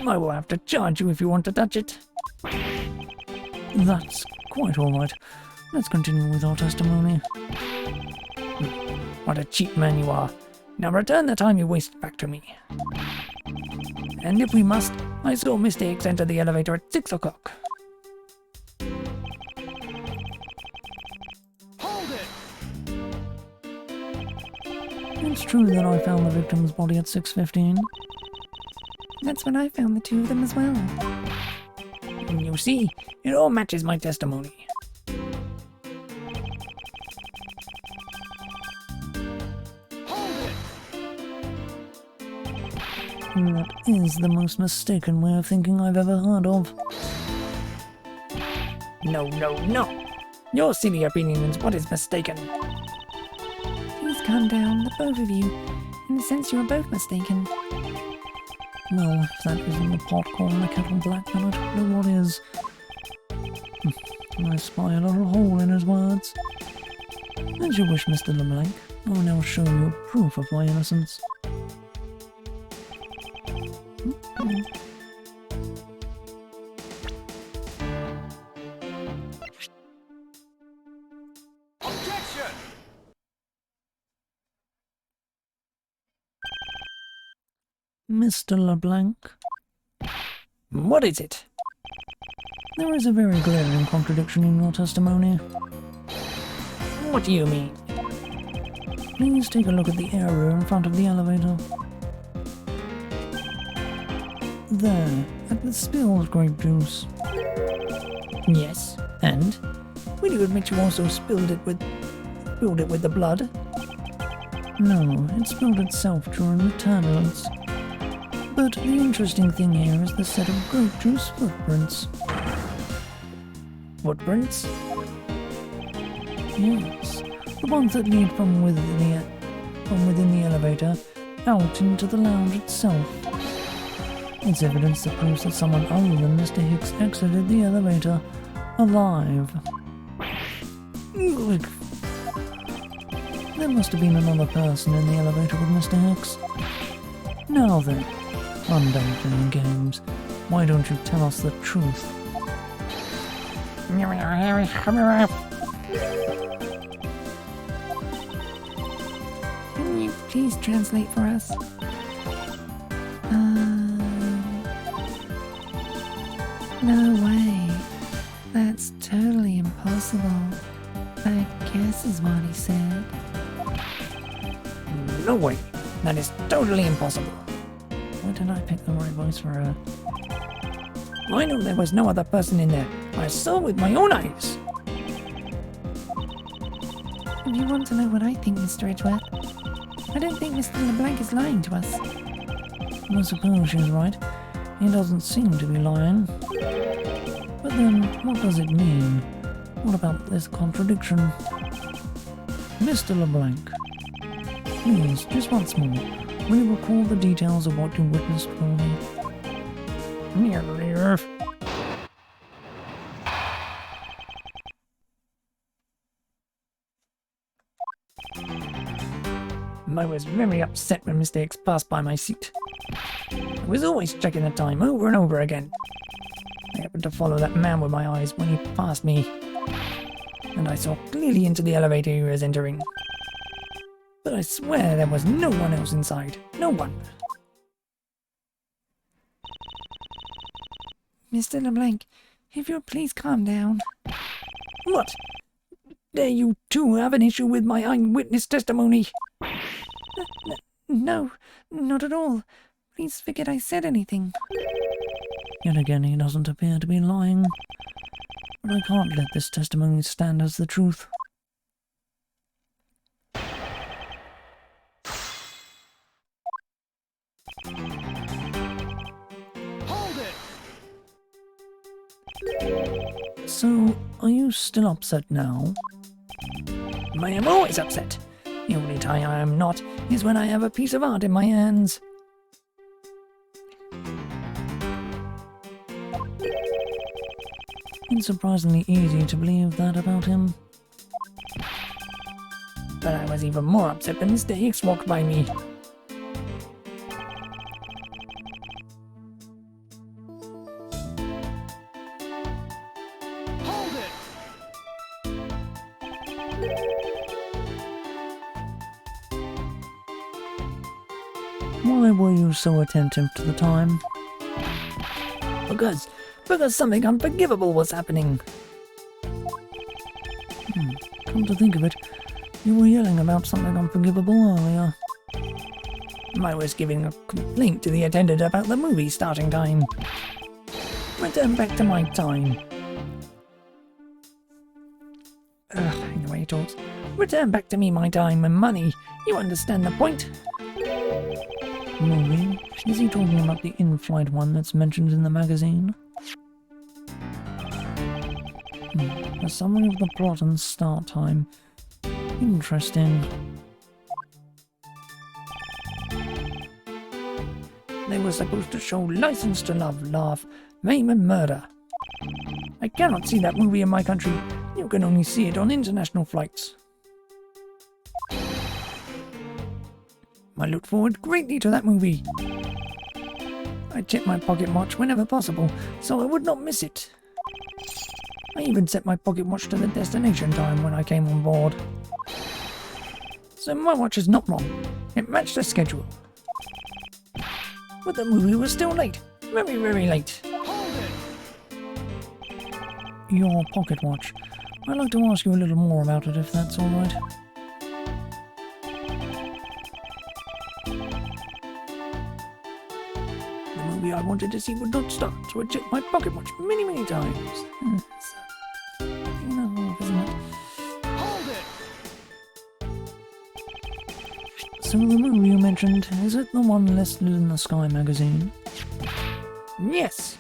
I will have to charge you if you want to touch it. That's quite alright. Let's continue with our testimony. What a cheap man you are. Now return the time you wasted back to me. And if we must, I saw Mr. Hicks enter the elevator at 6 o'clock. Hold it! It's true that I found the victim's body at 6:15. That's when I found the two of them as well. You see, it all matches my testimony. Hold it! That is the most mistaken way of thinking I've ever heard of. No. Your silly opinion is what is mistaken. Please calm down, the both of you. In a sense, you are both mistaken. Well, if that isn't the pot calling the kettle black, then I don't know what is. I spy a little hole in his words. As you wish, Mr. LeBlanc. I will now show you proof of my innocence. Objection! Mr. LeBlanc. What is it? There is a very glaring contradiction in your testimony. What do you mean? Please take a look at the area in front of the elevator. There, at the spilled grape juice. Yes, and? Will you admit you also spilled it with the blood? No, it spilled itself during the turbulence. But the interesting thing here is the set of grape juice footprints. Footprints? Yes, the ones that lead from within the elevator out into the lounge itself. It's evidence that proves that someone other than Mr. Hicks exited the elevator alive. There must have been another person in the elevator with Mr. Hicks. Now then, I'm done playing games. Why don't you tell us the truth? Can you please translate for us? No way. That's totally impossible. I guess is what he said. No way. That is totally impossible. Why did I pick the right voice for her? I know there was no other person in there. I saw with my own eyes. If you want to know what I think, Mr. Edgeworth, I don't think Mr. LeBlanc is lying to us. I suppose she's right. He doesn't seem to be lying. But then, what does it mean? What about this contradiction? Mr. LeBlanc, please, just once more, will you recall the details of what you witnessed for me? I was very upset when Mr. Hicks passed by my seat. I was always checking the time over and over again. I happened to follow that man with my eyes when he passed me, and I saw clearly into the elevator he was entering. But I swear there was no one else inside. No one. Mr. LeBlanc, if you'll please calm down. What? Dare you two have an issue with my eyewitness testimony? No, not at all. Please forget I said anything. Yet again, he doesn't appear to be lying. But I can't let this testimony stand as the truth. Hold it! So, are you still upset now? I am always upset. The only time I am not is when I have a piece of art in my hands. It's surprisingly easy to believe that about him. But I was even more upset when Mr. Hicks walked by me. Hold it! Why were you so attentive to the time? Because something unforgivable was happening. Come to think of it, you were yelling about something unforgivable earlier. I was giving a complaint to the attendant about the movie starting time. Return back to my time. In the way he talks. Return back to me my time and money. You understand the point? Movie? Is he talking about the in-flight one that's mentioned in the magazine? A summary of the plot and start time. Interesting. They were supposed to show License to Love, Laugh, Fame and Murder. I cannot see that movie in my country. You can only see it on international flights. I look forward greatly to that movie. I check my pocket watch whenever possible, so I would not miss it. I even set my pocket watch to the destination time when I came on board. So my watch is not wrong. It matched the schedule. But the movie was still late. Very, very late. Hold it! Your pocket watch. I'd like to ask you a little more about it, if that's all right. The movie I wanted to see would not start, so I checked my pocket watch many, many times. Isn't it? Hold it! So the movie you mentioned, is it the one listed in the Sky magazine? Yes!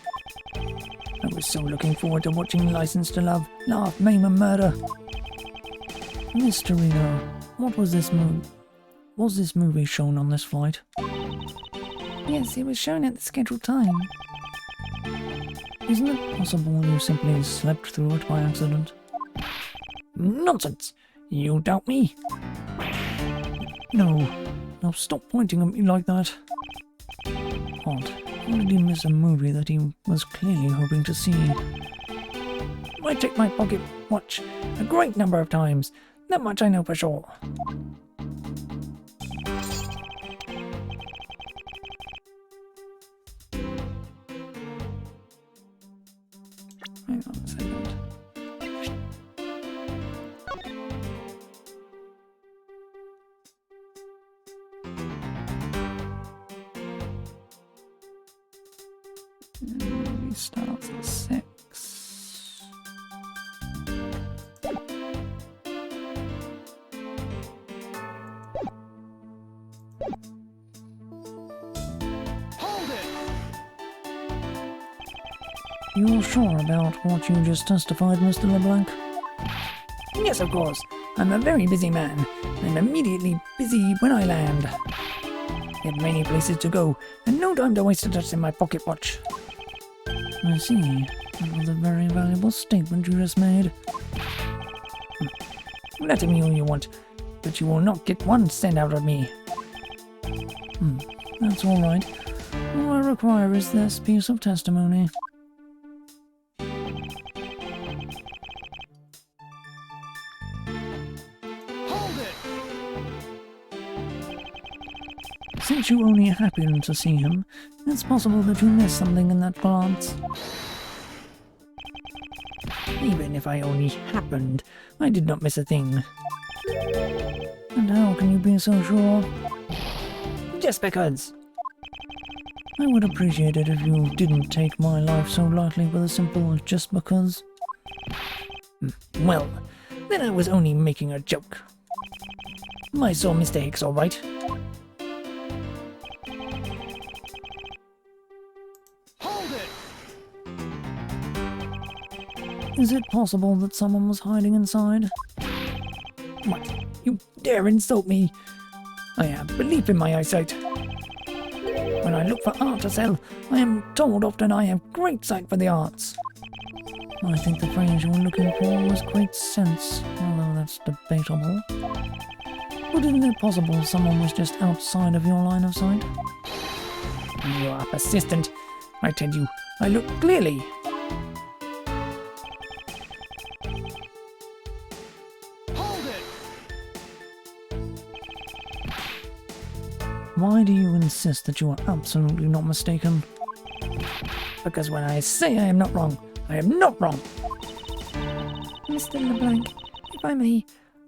I was so looking forward to watching License to Love, Laugh, Maim and Murder. Mr. Reno, what was this movie? Was this movie shown on this flight? Yes, it was shown at the scheduled time. Isn't it possible you simply slept through it by accident? Nonsense! You doubt me? No. Now stop pointing at me like that. Odd. How did he miss a movie that he was clearly hoping to see? I checked my pocket watch a great number of times. That much I know for sure. Hang on a second. Movie starts at 6. Hold it! You're sure about what you just testified, Mr. LeBlanc? Yes, of course. I'm a very busy man. I'm immediately busy when I land. I have many places to go, and no time to waste to touch in my pocket watch. I see. That was a very valuable statement you just made. Let me all you want, but you will not get 1 cent out of me. That's all right. All I require is this piece of testimony. Hold it! Since you only happened to see him, it's possible that you missed something in that glance. Even if I only happened, I did not miss a thing. And how can you be so sure? Just because. I would appreciate it if you didn't take my life so lightly with a simple just because. Well, then I was only making a joke. My sore mistakes, all right. Hold it! Is it possible that someone was hiding inside? What? You dare insult me? I have belief in my eyesight. When I look for art to sell, I am told often I have great sight for the arts. I think the phrase you were looking for was great sense, although that's debatable. But isn't it possible someone was just outside of your line of sight? You are persistent. I tell you, I look clearly. Hold it! Why do you insist that you are absolutely not mistaken? Because when I say I am not wrong, I am not wrong. Mr. LeBlanc, if I may,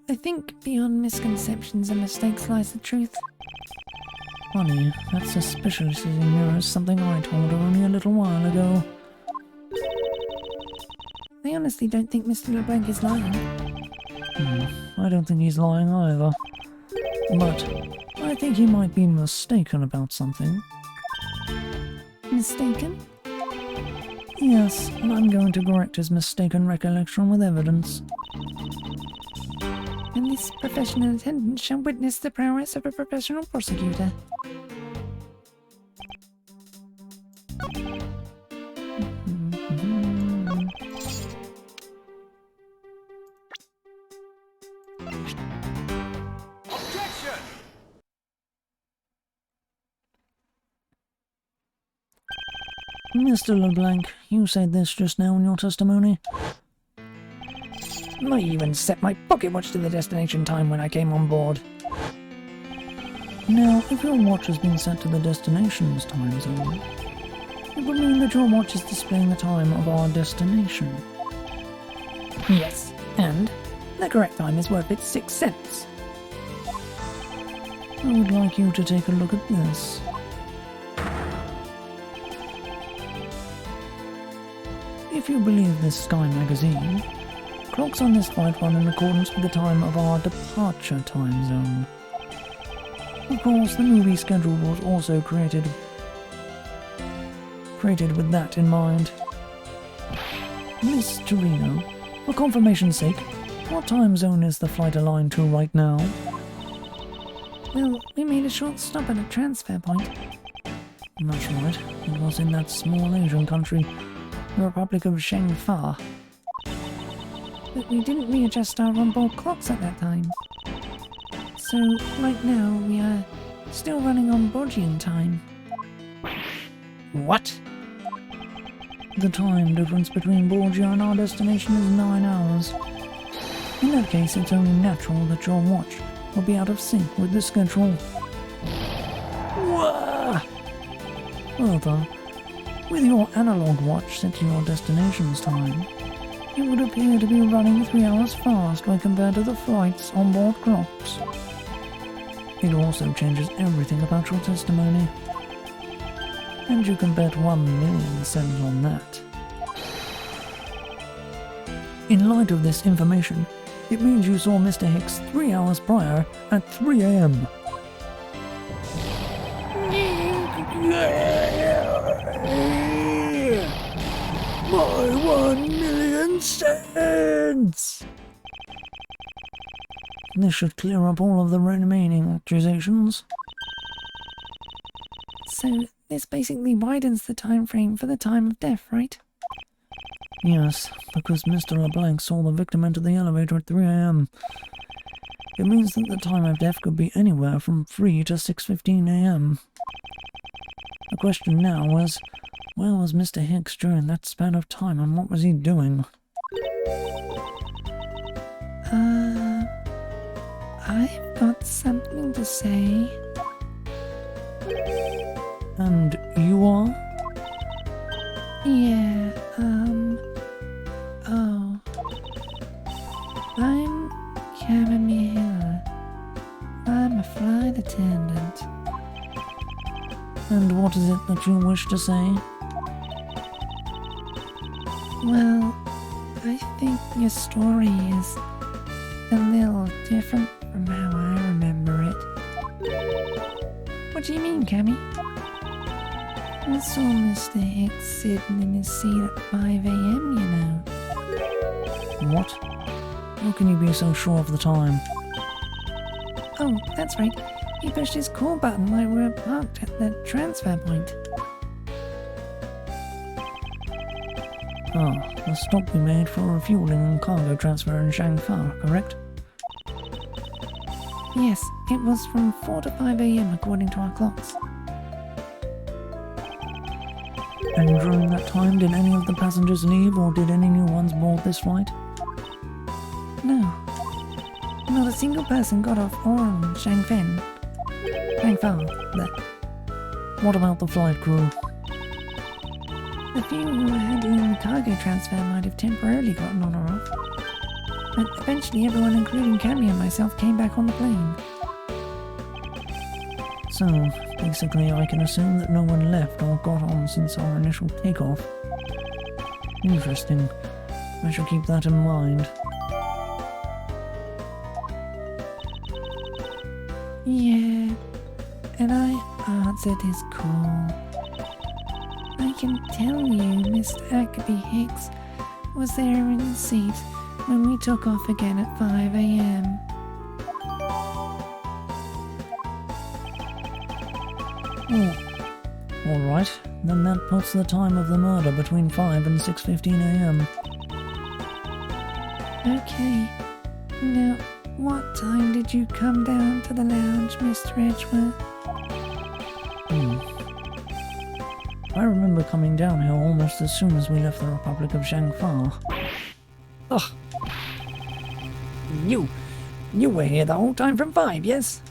I think beyond misconceptions and mistakes lies the truth. Funny, that suspiciously mirrors something I told her only a little while ago. I honestly don't think Mr. LeBlanc is lying. I don't think he's lying either. But I think he might be mistaken about something. Mistaken? Yes, and I'm going to correct his mistaken recollection with evidence. And this professional attendant shall witness the prowess of a professional prosecutor. Objection! Mr. LeBlanc, you said this just now in your testimony. I even set my pocket watch to the destination time when I came on board. Now, if your watch has been set to the destination's time zone, it would mean that your watch is displaying the time of our destination. Yes, and the correct time is worth its 6 cents. I would like you to take a look at this. If you believe this Sky magazine, clocks on this flight run in accordance with the time of our departure time zone. Of of course, the movie schedule was also created with that in mind. Miss Torino, for confirmation's sake, what time zone is the flight aligned to right now? Well, we made a short stop at a transfer point. That's right, it was in that small Asian country, the Republic of Shangfa. But we didn't readjust our onboard clocks at that time. So, right now, we are still running on Borgian time. What? The time difference between Borgia and our destination is 9 hours. In that case, it's only natural that your watch will be out of sync with the schedule. Wah! Further, with your analog watch set to your destination's time, it would appear to be running 3 hours fast when compared to the flight's onboard clocks. It also changes everything about your testimony. And you can bet 1,000,000 cents on that. In light of this information, it means you saw Mr. Hicks 3 hours prior at 3 a.m. My 1,000,000 cents! This should clear up all of the remaining accusations. So, this basically widens the time frame for the time of death, right? Yes, because Mr. LeBlanc saw the victim enter the elevator at 3 a.m. It means that the time of death could be anywhere from 3 to 6:15 a.m. The question now is, where was Mr. Hicks during that span of time and what was he doing? I've got something to say. And you are? Yeah, oh. I'm Chamomile. I'm a flight attendant. And what is it that you wish to say? Well, I think your story is a little different from how I remember it. What do you mean, Cammy? I saw Mr. Hicks sitting in his seat at 5 a.m., you know. What? How can you be so sure of the time? Oh, that's right. He pushed his call button while we were parked at the transfer point. Ah, the stop we made for refueling and cargo transfer in Shangfa, correct? Yes, it was from 4 to 5 a.m. according to our clocks. And during that time, did any of the passengers leave or did any new ones board this flight? No. Not a single person got off or on Shangfa. What about the flight crew? The few who were handling the cargo transfer might have temporarily gotten on or off. But eventually everyone, including Cammy and myself, came back on the plane. So, basically I can assume that no one left or got on since our initial takeoff. Interesting. I shall keep that in mind. Yeah, and I answered his call. I can tell you Mr. Ackerby Hicks was there in the seat when we took off again at 5 a.m. Oh, alright, then that puts the time of the murder between 5 and 6:15 a.m. Okay, now what time did you come down to the lounge, Mr. Edgeworth? I remember coming down here almost as soon as we left the Republic of Shangfa. Ugh. You were here the whole time from 5, yes?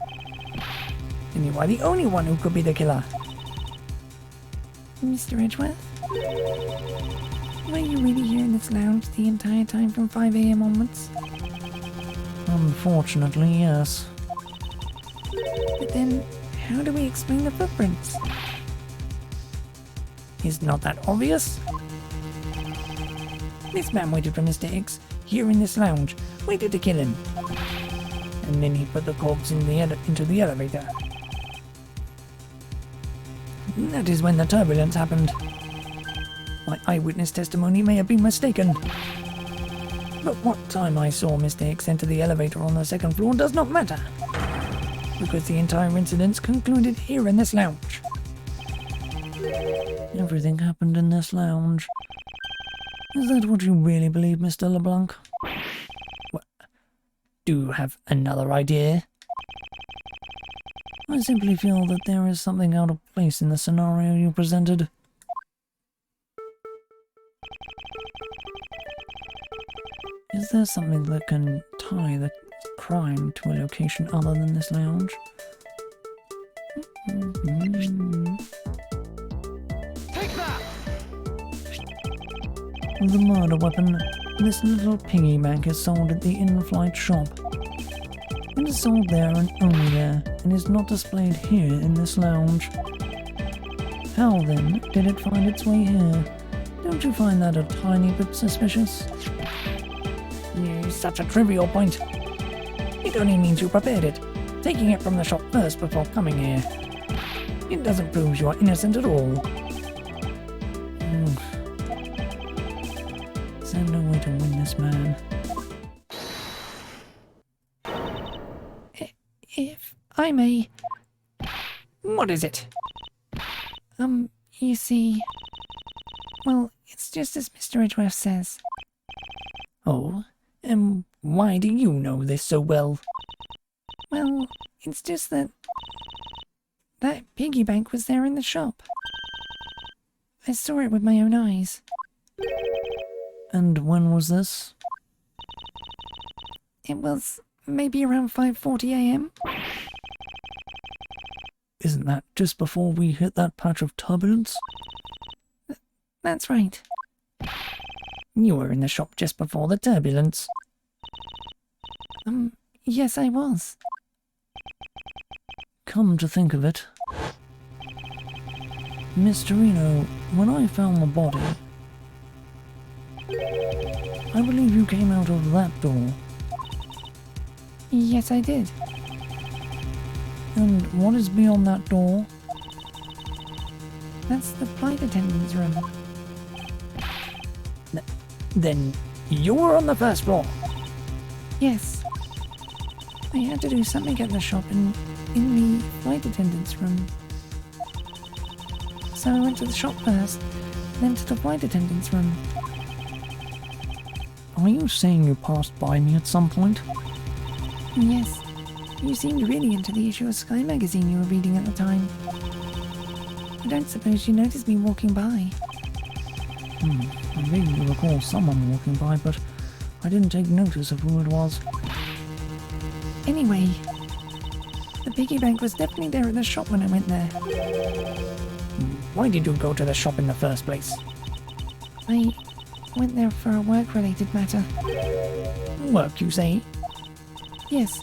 And you are the only one who could be the killer. Mr. Edgeworth? Were you really here in this lounge the entire time from 5 a.m. onwards? Unfortunately, yes. But then, how do we explain the footprints? Is not that obvious? This man waited for Mr. Hicks here in this lounge, waited to kill him. And then he put the corpse in into the elevator. That is when the turbulence happened. My eyewitness testimony may have been mistaken. But what time I saw Mr. Hicks enter the elevator on the second floor does not matter, because the entire incident concluded here in this lounge. Everything happened in this lounge. Is that what you really believe, Mr. LeBlanc? What? Do you have another idea? I simply feel that there is something out of place in the scenario you presented. Is there something that can tie the crime to a location other than this lounge? Take that! The murder weapon. This little piggy bank is sold at the in-flight shop. It is sold there and only there, and is not displayed here in this lounge. How then did it find its way here? Don't you find that a tiny bit suspicious? Such a trivial point. It only means you prepared it, taking it from the shop first before coming here. It doesn't prove you are innocent at all. Is there no way to win this man? If I may, What is it? you see, well, it's just as Mr. Edgeworth says. Oh, and why do you know this so well? Well, it's just that piggy bank was there in the shop. I saw it with my own eyes. And when was this? It was maybe around 5:40 a.m. Isn't that just before we hit that patch of turbulence? That's right. You were in the shop just before the turbulence. Yes, I was. Come to think of it, Mr. Reno, when I found the body, I believe you came out of that door. Yes, I did. And what is beyond that door? That's the flight attendant's room. Then you were on the first floor. Yes. I had to do something at the shop in the flight attendant's room. So I went to the shop first, then to the flight attendant's room. Are you saying you passed by me at some point? Yes. You seemed really into the issue of Sky magazine you were reading at the time. I don't suppose you noticed me walking by. I vaguely recall someone walking by, but I didn't take notice of who it was. Anyway, the piggy bank was definitely there at the shop when I went there. Why did you go to the shop in the first place? I went there for a work-related matter. Work, you say? Yes,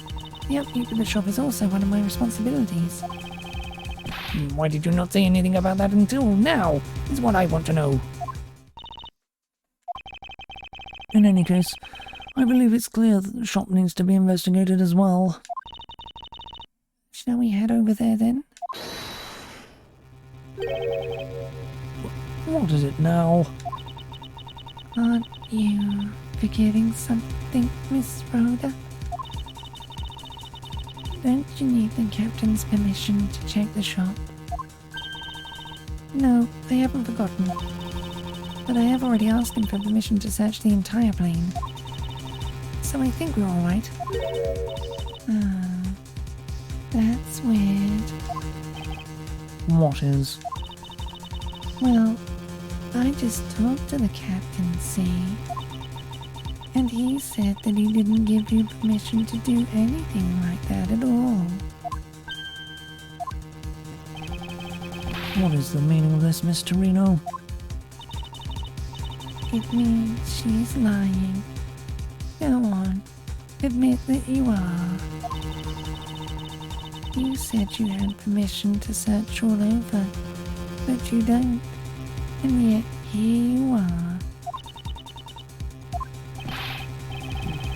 the upkeep of the shop is also one of my responsibilities. Why did you not say anything about that until now? Is what I want to know. In any case, I believe it's clear that the shop needs to be investigated as well. Shall we head over there then? What is it now? Aren't you forgetting something, Miss Rhoda? Don't you need the captain's permission to check the shop? No, I haven't forgotten. But I have already asked him for permission to search the entire plane. So I think we're alright. That's weird. What is? Well, I just talked to the captain, see? And he said that he didn't give you permission to do anything like that at all. What is the meaning of this, Mr. Reno? It means she's lying. Go on, admit that you are. You said you had permission to search all over, but you don't. And yet here you are.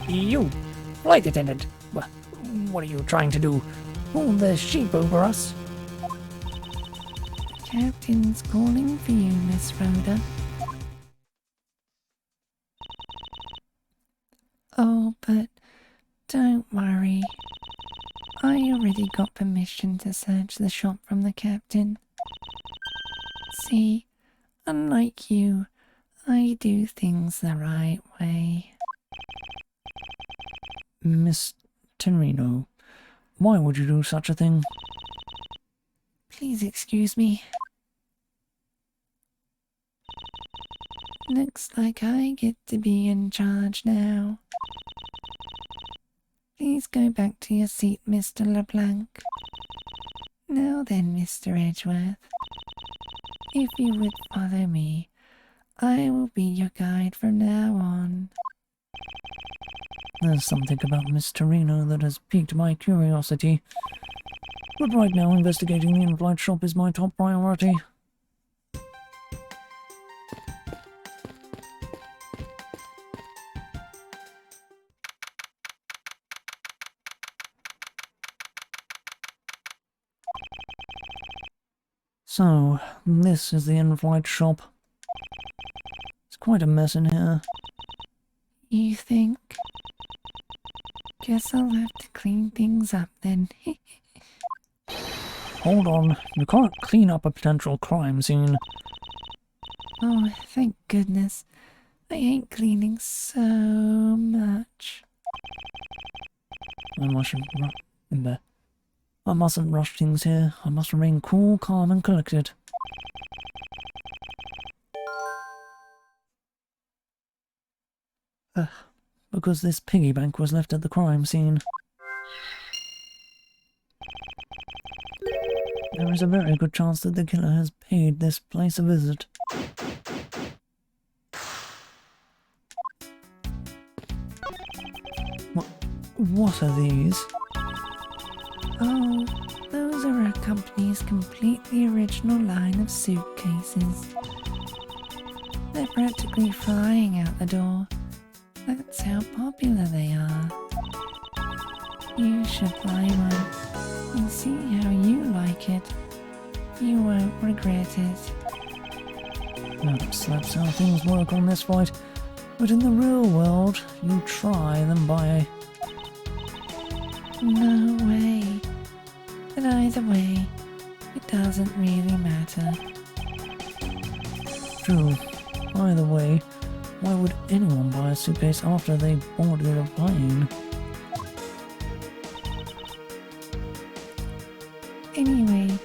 You, flight attendant. What are you trying to do? Pull the sheep over us? Captain's calling for you, Miss Rhoda. Oh, but don't worry. I already got permission to search the shop from the captain. See, unlike you, I do things the right way. Miss Tenrino, why would you do such a thing? Please excuse me. Looks like I get to be in charge now. Please go back to your seat, Mr. LeBlanc. Now then, Mr. Edgeworth. If you would follow me, I will be your guide from now on. There's something about Miss Torino that has piqued my curiosity. But right now, investigating the in-flight shop is my top priority. So, this is the in-flight shop. It's quite a mess in here. You think? Guess I'll have to clean things up then. Hold on, you can't clean up a potential crime scene. Oh, thank goodness. I ain't cleaning so much. I mustn't rush things here. I must remain cool, calm, and collected. Because this piggy bank was left at the crime scene. There is a very good chance that the killer has paid this place a visit. What are these? Oh, those are our company's completely original line of suitcases. They're practically flying out the door. That's how popular they are. You should buy one and see how you like it. You won't regret it. That's how things work on this flight. But in the real world, you try, then buy. No way. But either way, it doesn't really matter. True. Either way, why would anyone buy a suitcase after they boarded a plane? Anyway,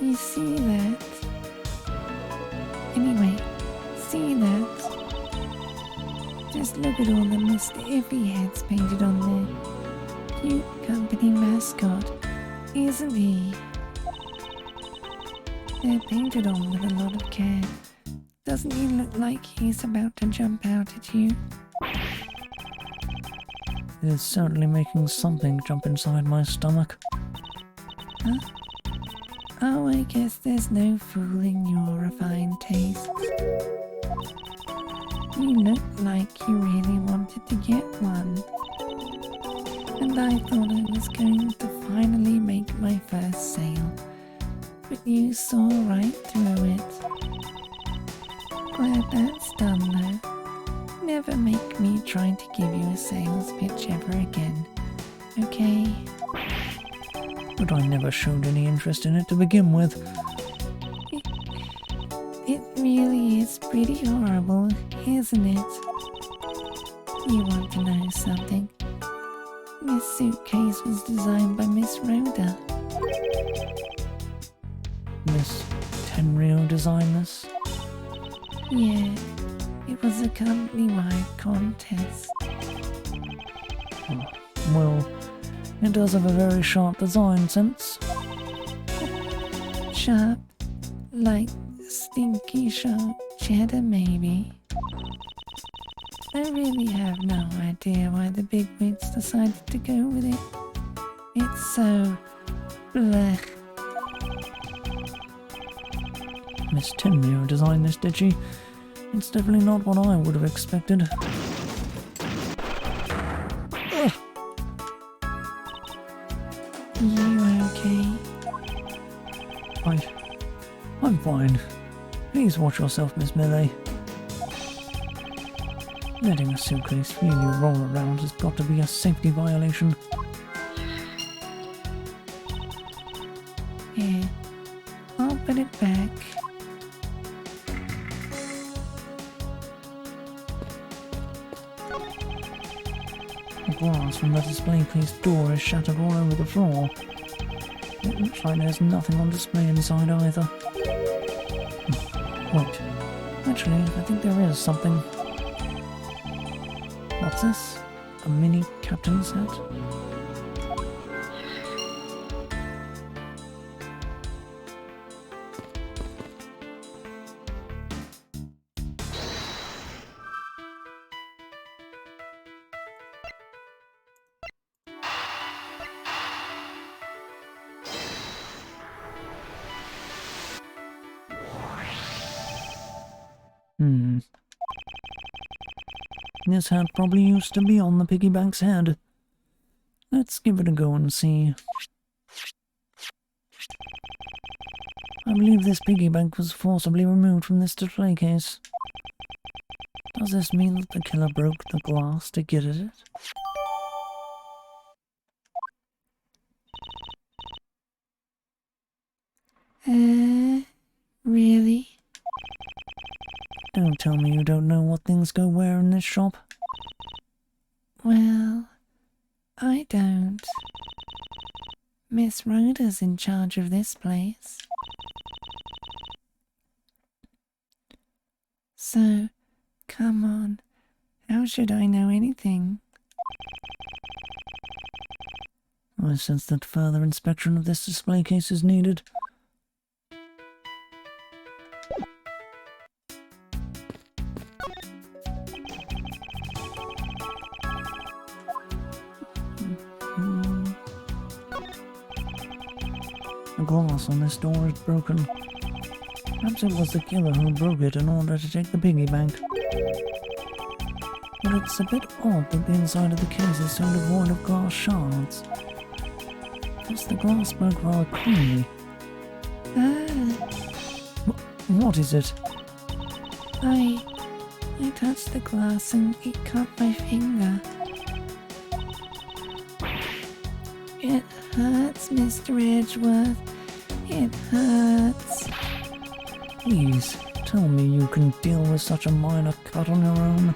you see that? Just look at all the Mr. Iffy heads painted on there. Cute company mascot, isn't he? They're painted on with a lot of care. Doesn't he look like he's about to jump out at you? It is certainly making something jump inside my stomach. Huh? Oh, I guess there's no fooling your refined taste. You look like you really wanted to get one. And I thought I was going to finally make my first sale. But you saw right through it. Glad that's done though. Never make me try to give you a sales pitch ever again. Okay? But I never showed any interest in it to begin with. It really is pretty horrible, isn't it? You want to know something? This suitcase was designed by Miss Rhoda. Miss Tenryo designed this? Yeah, it was a company-wide contest. Oh, well, it does have a very sharp design sense. Sharp, like stinky sharp cheddar maybe. I really have no idea why the bigwigs decided to go with it. It's so blech. Miss Tenryo designed this, did she? It's definitely not what I would have expected. Ugh. You okay? I I'm fine. Please watch yourself, Miss Millie. Letting a suitcase freely roll around has got to be a safety violation. Here, I'll put it back. The glass from the display case door is shattered all over the floor. It looks like there's nothing on display inside either. Wait, actually, I think there is something. What's this? A mini captain's hat? This hat probably used to be on the piggy bank's head. Let's give it a go and see. I believe this piggy bank was forcibly removed from this display case. Does this mean that the killer broke the glass to get at it? Really? Don't tell me you don't know what things go where in this shop. Well, I don't. Miss Rhoda's in charge of this place. So, come on. How should I know anything? I sense that further inspection of this display case is needed. The glass on this door is broken. Perhaps it was the killer who broke it in order to take the piggy bank. But it's a bit odd that the inside of the case is so devoid of glass shards. Plus the glass broke rather cleanly. What is it? I touched the glass and it cut my finger. It hurts, Mr. Edgeworth. It hurts. Please, tell me you can deal with such a minor cut on your own.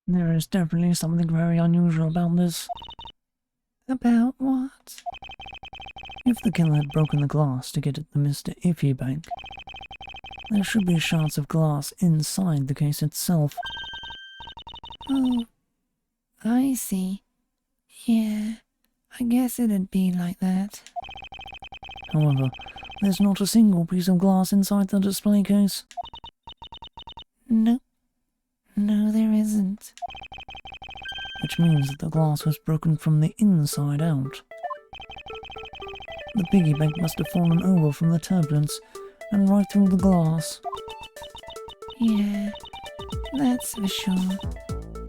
There is definitely something very unusual about this. About what? If the killer had broken the glass to get at the Mr. Iffy bank, there should be shards of glass inside the case itself. Oh, I see. Yeah, I guess it'd be like that. However, there's not a single piece of glass inside the display case. Nope. No, there isn't. Which means that the glass was broken from the inside out. The piggy bank must have fallen over from the turbulence and right through the glass. Yeah, that's for sure.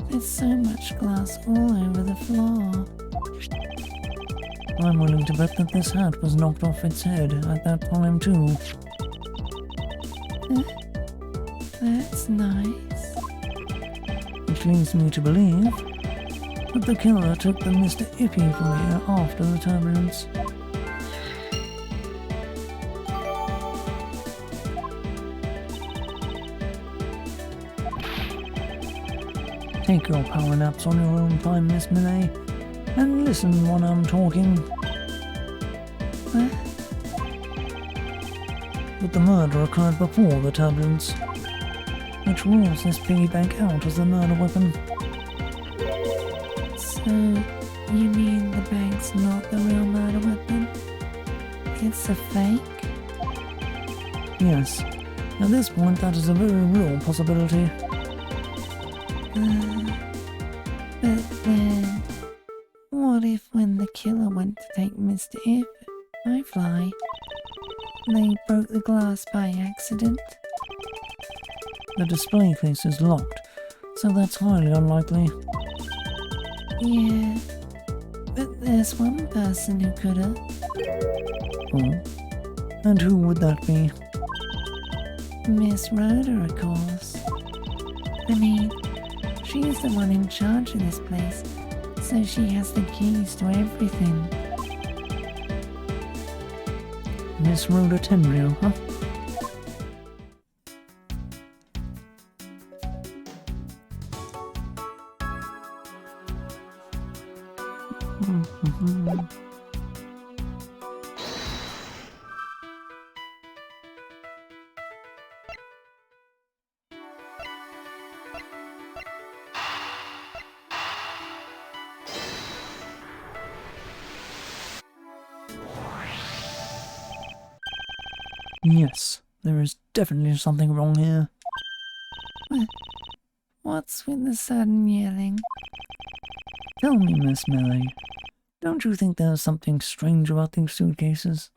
There's so much glass all over the floor. I'm willing to bet that this hat was knocked off its head at that time too. That's nice. Which leads me to believe that the killer took the Mr. Ippy from here after the turbulence. Take your power naps on your own time, Miss Millet, and listen when I'm talking. But the murder occurred before the turbulence, which rules this piggy bank out as the murder weapon. So, you mean the bag's not the real murder weapon? It's a fake? Yes. At this point, that is a very real possibility. But then, what if when the killer went to take Mr. Fly, they broke the glass by accident? The display case is locked, so that's highly unlikely. Yeah, but there's one person who could've. Oh? And who would that be? Miss Rhoda, of course. I mean, she's the one in charge of this place, so she has the keys to everything. Miss Rhoda Tenrio, huh? Yes, there is definitely something wrong here. What's with the sudden yelling? Tell me, Miss Melly, don't you think there's something strange about these suitcases?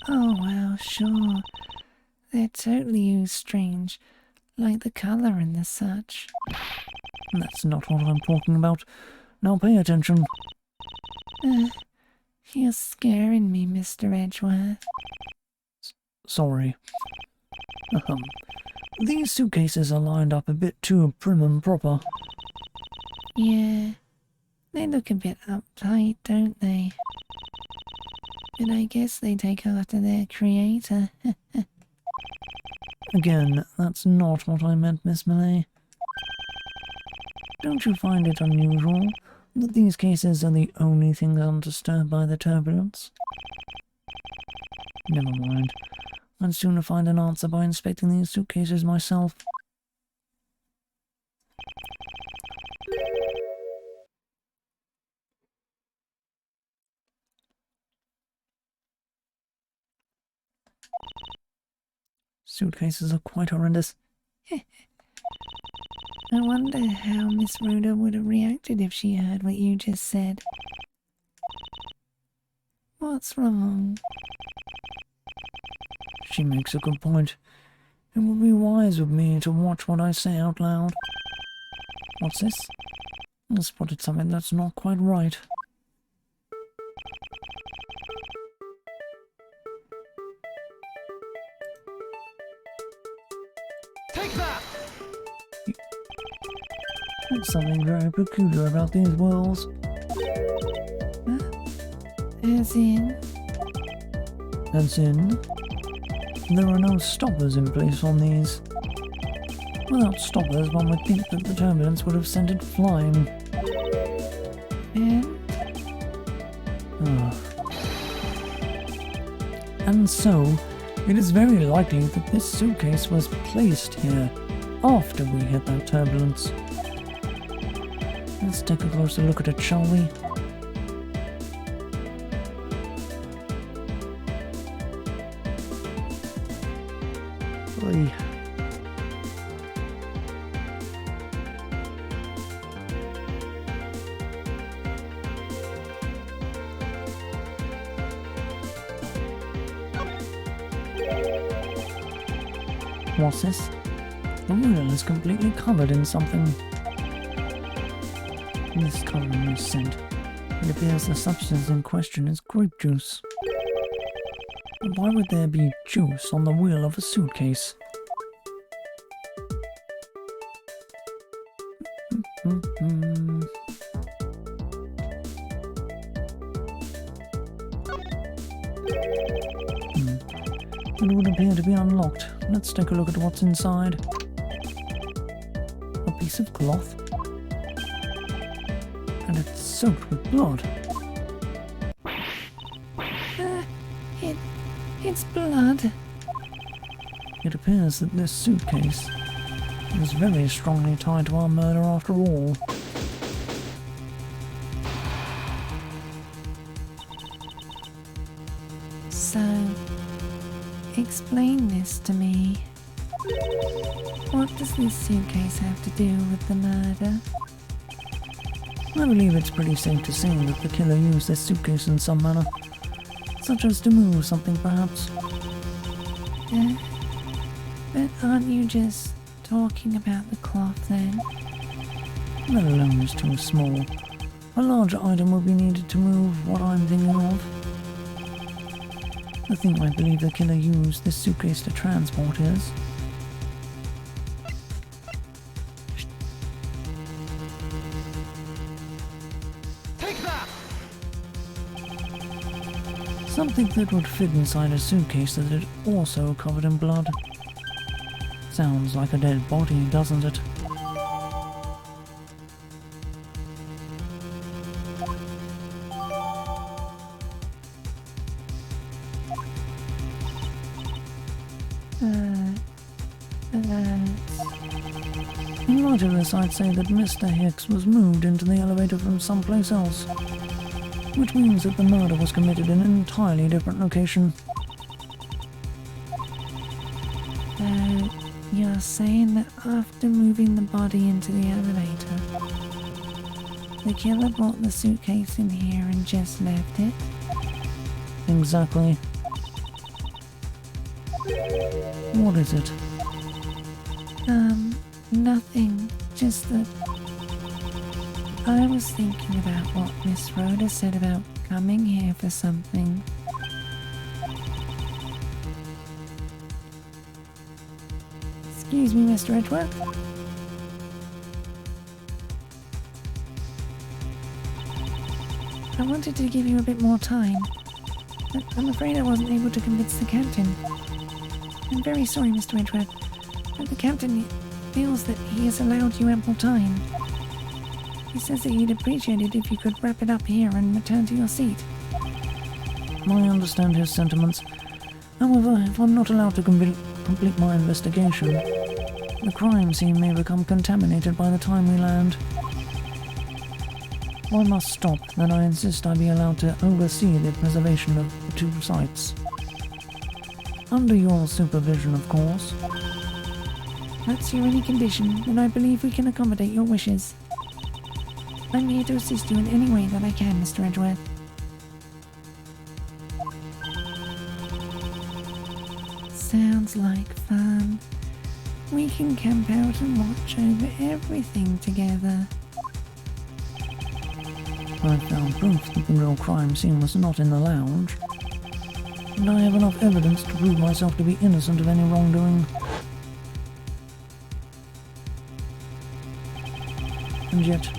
Oh, well, sure. They're totally strange, like the colour and the such. That's not what I'm talking about. Now pay attention. You're scaring me, Mr. Edgeworth. Sorry. These suitcases are lined up a bit too prim and proper. Yeah, they look a bit uptight, don't they? But I guess they take after their creator. Again, that's not what I meant, Miss Millay. Don't you find it unusual that these cases are the only things undisturbed by the turbulence? Never mind. I'd sooner find an answer by inspecting these suitcases myself. Suitcases are quite horrendous. I wonder how Miss Rhoda would have reacted if she heard what you just said. What's wrong? She makes a good point. It would be wise of me to watch what I say out loud. What's this? I spotted something that's not quite right. Take that! There's something very peculiar about these wheels. As in? As in, there are no stoppers in place on these. Without stoppers, one would think that the turbulence would have sent it flying. And? And so, it is very likely that this suitcase was placed here after we hit that turbulence. Let's take a closer look at it, shall we? Oy. What's this? The wheel is completely covered in something. This colouring is scent. It appears the substance in question is grape juice. But why would there be juice on the wheel of a suitcase? It would appear to be unlocked. Let's take a look at what's inside. A piece of cloth. And it's soaked with blood. It's blood. It appears that this suitcase is very strongly tied to our murder after all. does this suitcase have to do with the murder? I believe it's pretty safe to say that the killer used this suitcase in some manner, such as to move something perhaps. But aren't you just talking about the cloth then? That alone is too small. A larger item will be needed to move what I'm thinking of. The thing I believe the killer used this suitcase to transport is... Take that! something that would fit inside a suitcase that is also covered in blood. Sounds like a dead body, doesn't it? In light of this, I'd say that Mr. Hicks was moved into the elevator from someplace else, which means that the murder was committed in an entirely different location. You're saying that after moving the body into the elevator, the killer brought the suitcase in here and just left it? Exactly. What is it? Nothing. Just that I was thinking about what Miss Rhoda said about coming here for something. Excuse me, Mr. Edgeworth. I wanted to give you a bit more time, but I'm afraid I wasn't able to convince the captain. I'm very sorry, Mr. Edgeworth, but the captain feels that he has allowed you ample time. He says that he'd appreciate it if you could wrap it up here and return to your seat. I understand his sentiments. However, if I'm not allowed to complete my investigation, the crime scene may become contaminated by the time we land. If I must stop, then I insist I be allowed to oversee the preservation of the two sites. Under your supervision, of course. That's your only condition, and I believe we can accommodate your wishes. I'm here to assist you in any way that I can, Mr. Edgeworth. Sounds like fun. We can camp out and watch over everything together. I found proof that the real crime scene was not in the lounge, and I have enough evidence to prove myself to be innocent of any wrongdoing. And yet,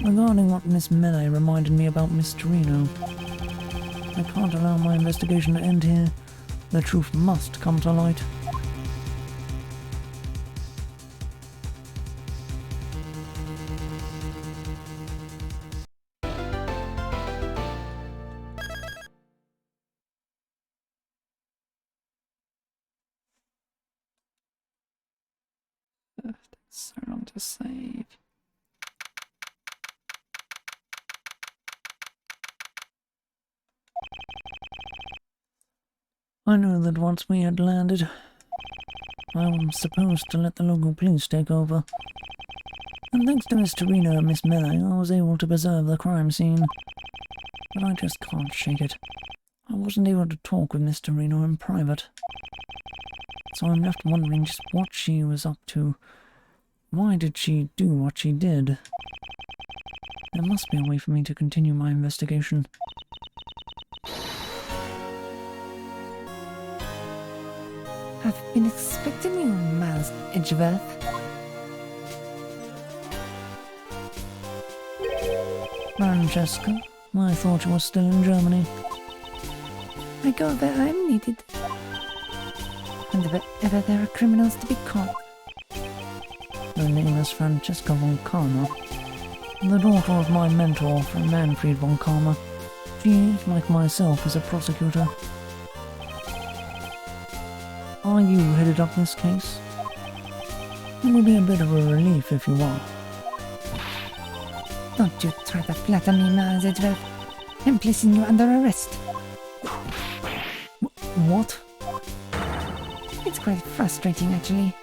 regarding what Miss Melee reminded me about Miss Torino, I can't allow my investigation to end here. The truth must come to light. So long to save. I know that once we had landed, I was supposed to let the local police take over. And thanks to Miss Torino and Miss Melee, I was able to preserve the crime scene. But I just can't shake it. I wasn't able to talk with Miss Torino in private. So I'm left wondering just what she was up to. Why did she do what she did? There must be a way for me to continue my investigation. I've been expecting you, Miles Edgeworth. Francesca, I thought you were still in Germany. I go where I'm needed. And wherever there are criminals to be caught. Her name is Francesca von Karma, the daughter of my mentor, Manfred von Karma. She, like myself, is a prosecutor. Are you headed up this case? It will be a bit of a relief if you are. Don't you try to flatter me, Miles Edgeworth. I'm placing you under arrest. What? It's quite frustrating, actually.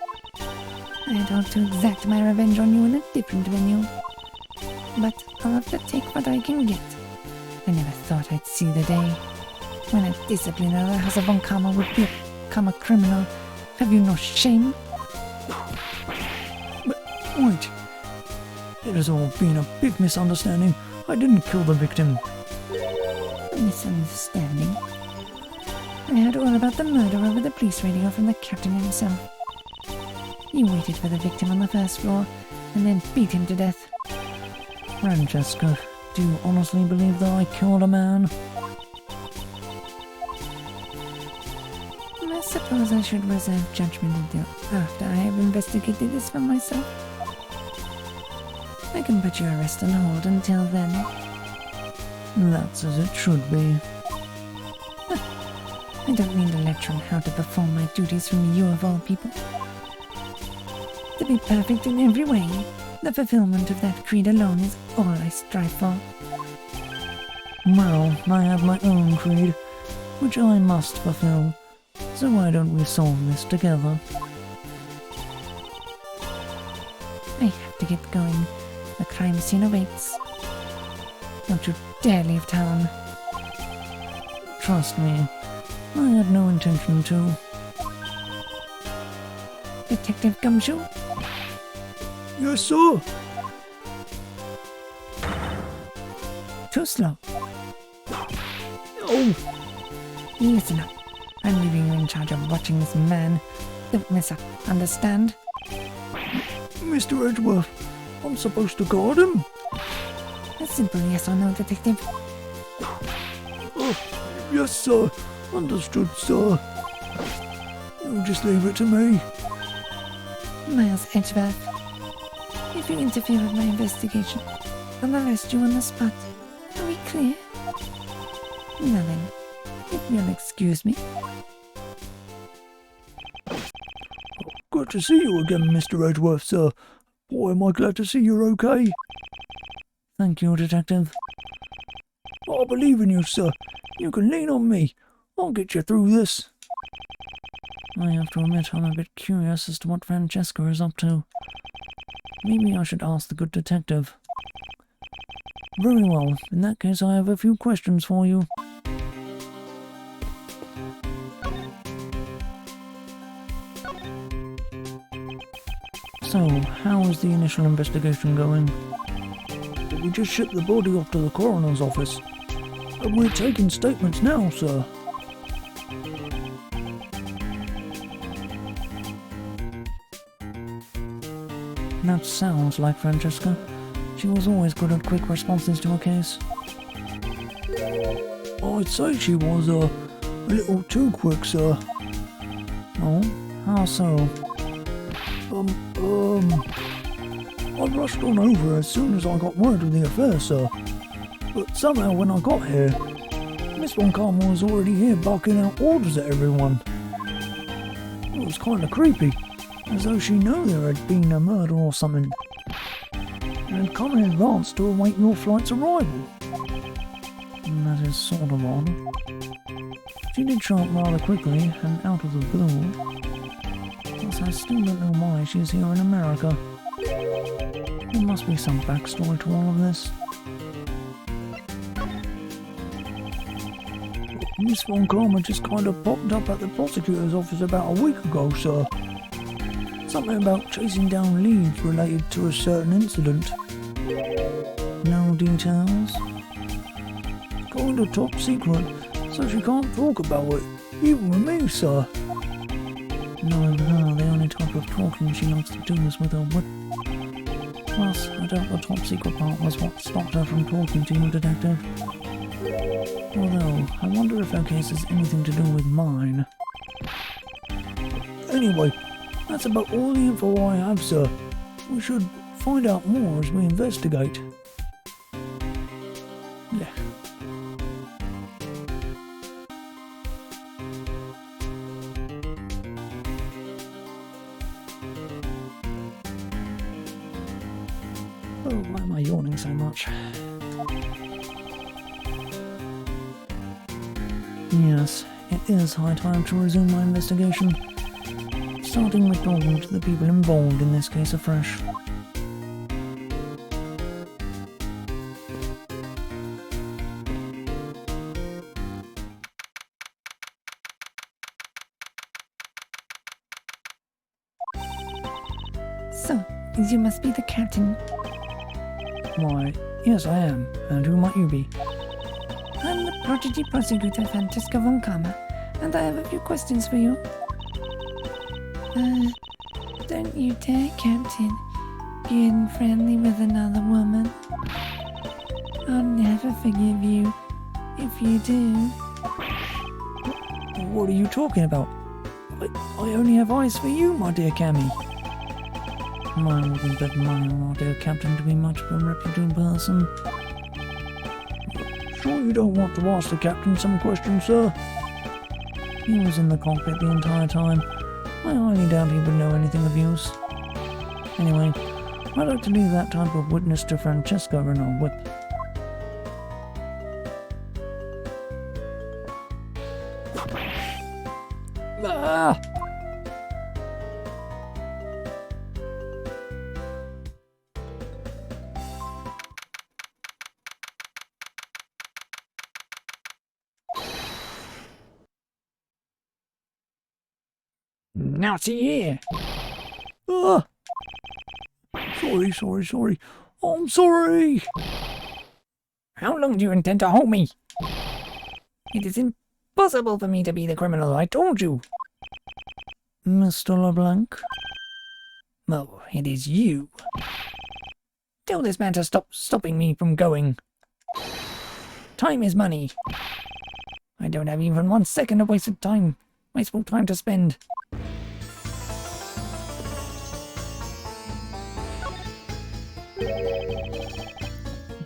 I had hoped to exact my revenge on you in a different venue. But I'll have to take what I can get. I never thought I'd see the day when a discipliner of the House of Von Karma would become a criminal. Have you no shame? Wait. It has all been a big misunderstanding. I didn't kill the victim. A misunderstanding? I heard all about the murder over the police radio from the captain himself. You waited for the victim on the first floor and then beat him to death. Francesca, do you honestly believe that I killed a man? I suppose I should reserve judgment until after I have investigated this for myself. I can put your arrest on hold until then. That's as it should be. I don't need a lecture on how to perform my duties from you of all people. To be perfect in every way, the fulfillment of that creed alone is all I strive for. Well, I have my own creed, which I must fulfill. So why don't we solve this together? I have to get going. The crime scene awaits. Don't you dare leave town. Trust me, I had no intention to. Detective Gumshoe? Yes, sir. Too slow. Oh, Listen up. I'm leaving you in charge of watching this man. Don't mess up, understand? Mr. Edgeworth, I'm supposed to guard him? A simple yes or no, detective. Oh, yes, sir. Understood, sir. You just leave it to me. Miles Edgeworth. If you interfere with my investigation, I'll arrest you on the spot. Are we clear? Now then, if you'll excuse me. Good to see you again, Mr. Edgeworth, sir. Boy, am I glad to see you're okay. Thank you, Detective. I believe in you, sir. You can lean on me. I'll get you through this. I have to admit I'm a bit curious as to what Francesca is up to. Maybe I should ask the good detective. Very well. In that case, I have a few questions for you. So, how is the initial investigation going? We just shipped the body off to the coroner's office. And we're taking statements now, sir. That sounds like Francesca. She was always good at quick responses to a case. I'd say she was a little too quick, sir. Oh, how so? I rushed on over as soon as I got word of the affair, sir. But somehow when I got here, Miss Von Karma was already here barking out orders at everyone. It was kind of creepy, as though she knew there had been a murder or something, and had come in advance to await your flight's arrival. And that is sort of odd. She did show up rather quickly and out of the blue. Plus, I still don't know why she's here in America. There must be some backstory to all of this. Miss Von Karma just kind of popped up at the prosecutor's office about a week ago, sir. Something about chasing down leads related to a certain incident. No details? It's kind of top secret, so she can't talk about it, even with me, sir. Knowing her, the only type of talking she likes to do is with her whip. Plus, I doubt the top secret part was what stopped her from talking to you, Detective. Although, I wonder if her case has anything to do with mine. Anyway, that's about all the info I have, sir. We should find out more as we investigate. Yeah. Oh, why am I yawning so much? Yes, it is high time to resume my investigation. starting with talking to the people involved in this case afresh. So, you must be the captain. Why, yes I am, and who might you be? I'm the prodigy prosecutor Francesca von Kama, and I have a few questions for you. Don't you dare, Captain, getting friendly with another woman. I'll never forgive you if you do. What are you talking about? I only have eyes for you, my dear Cammy. I wouldn't bet money on our dear captain to be much of a reputed person. Sure you don't want to ask the captain some questions, sir? He was in the cockpit the entire time. I highly doubt he would know anything of use. Anyway, I'd like to leave that type of witness to Francesca and our whip. Ah! Now see here. Ah! Sorry. I'm sorry. How long do you intend to hold me? It is impossible for me to be the criminal, I told you. Mr. LeBlanc? Oh, it is you. Tell this man to stop stopping me from going. Time is money. I don't have even 1 second of wasted time. Wasteful time to spend.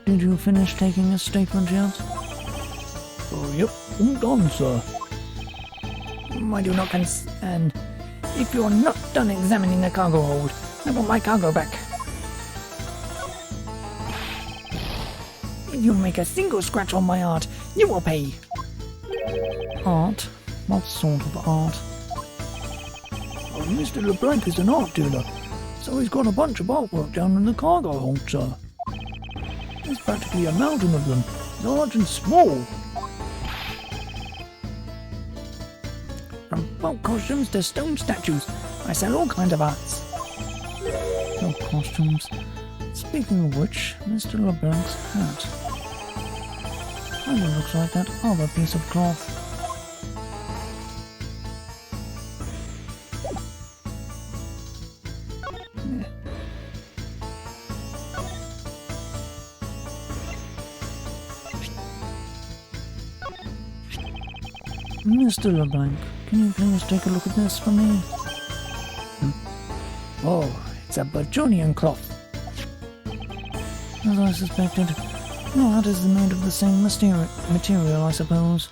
Did you finish taking a statement yet? Oh, yep, all done, sir. I do not concern. If you are not done examining the cargo hold, I want my cargo back. If you make a single scratch on my art, you will pay. Art? What sort of art? Oh, Mr. LeBlanc is an art dealer, so he's got a bunch of artwork down in the cargo hold, sir. There's practically a mountain of them, large and small. From folk costumes to stone statues, I sell all kinds of arts. No costumes. Speaking of which, Mr. LeBlanc's hat. Kinda looks like that other piece of cloth. Mr. LeBlanc, can you please take a look at this for me? Oh, it's a Burjonian cloth. As I suspected, your hat is made of the same material, I suppose.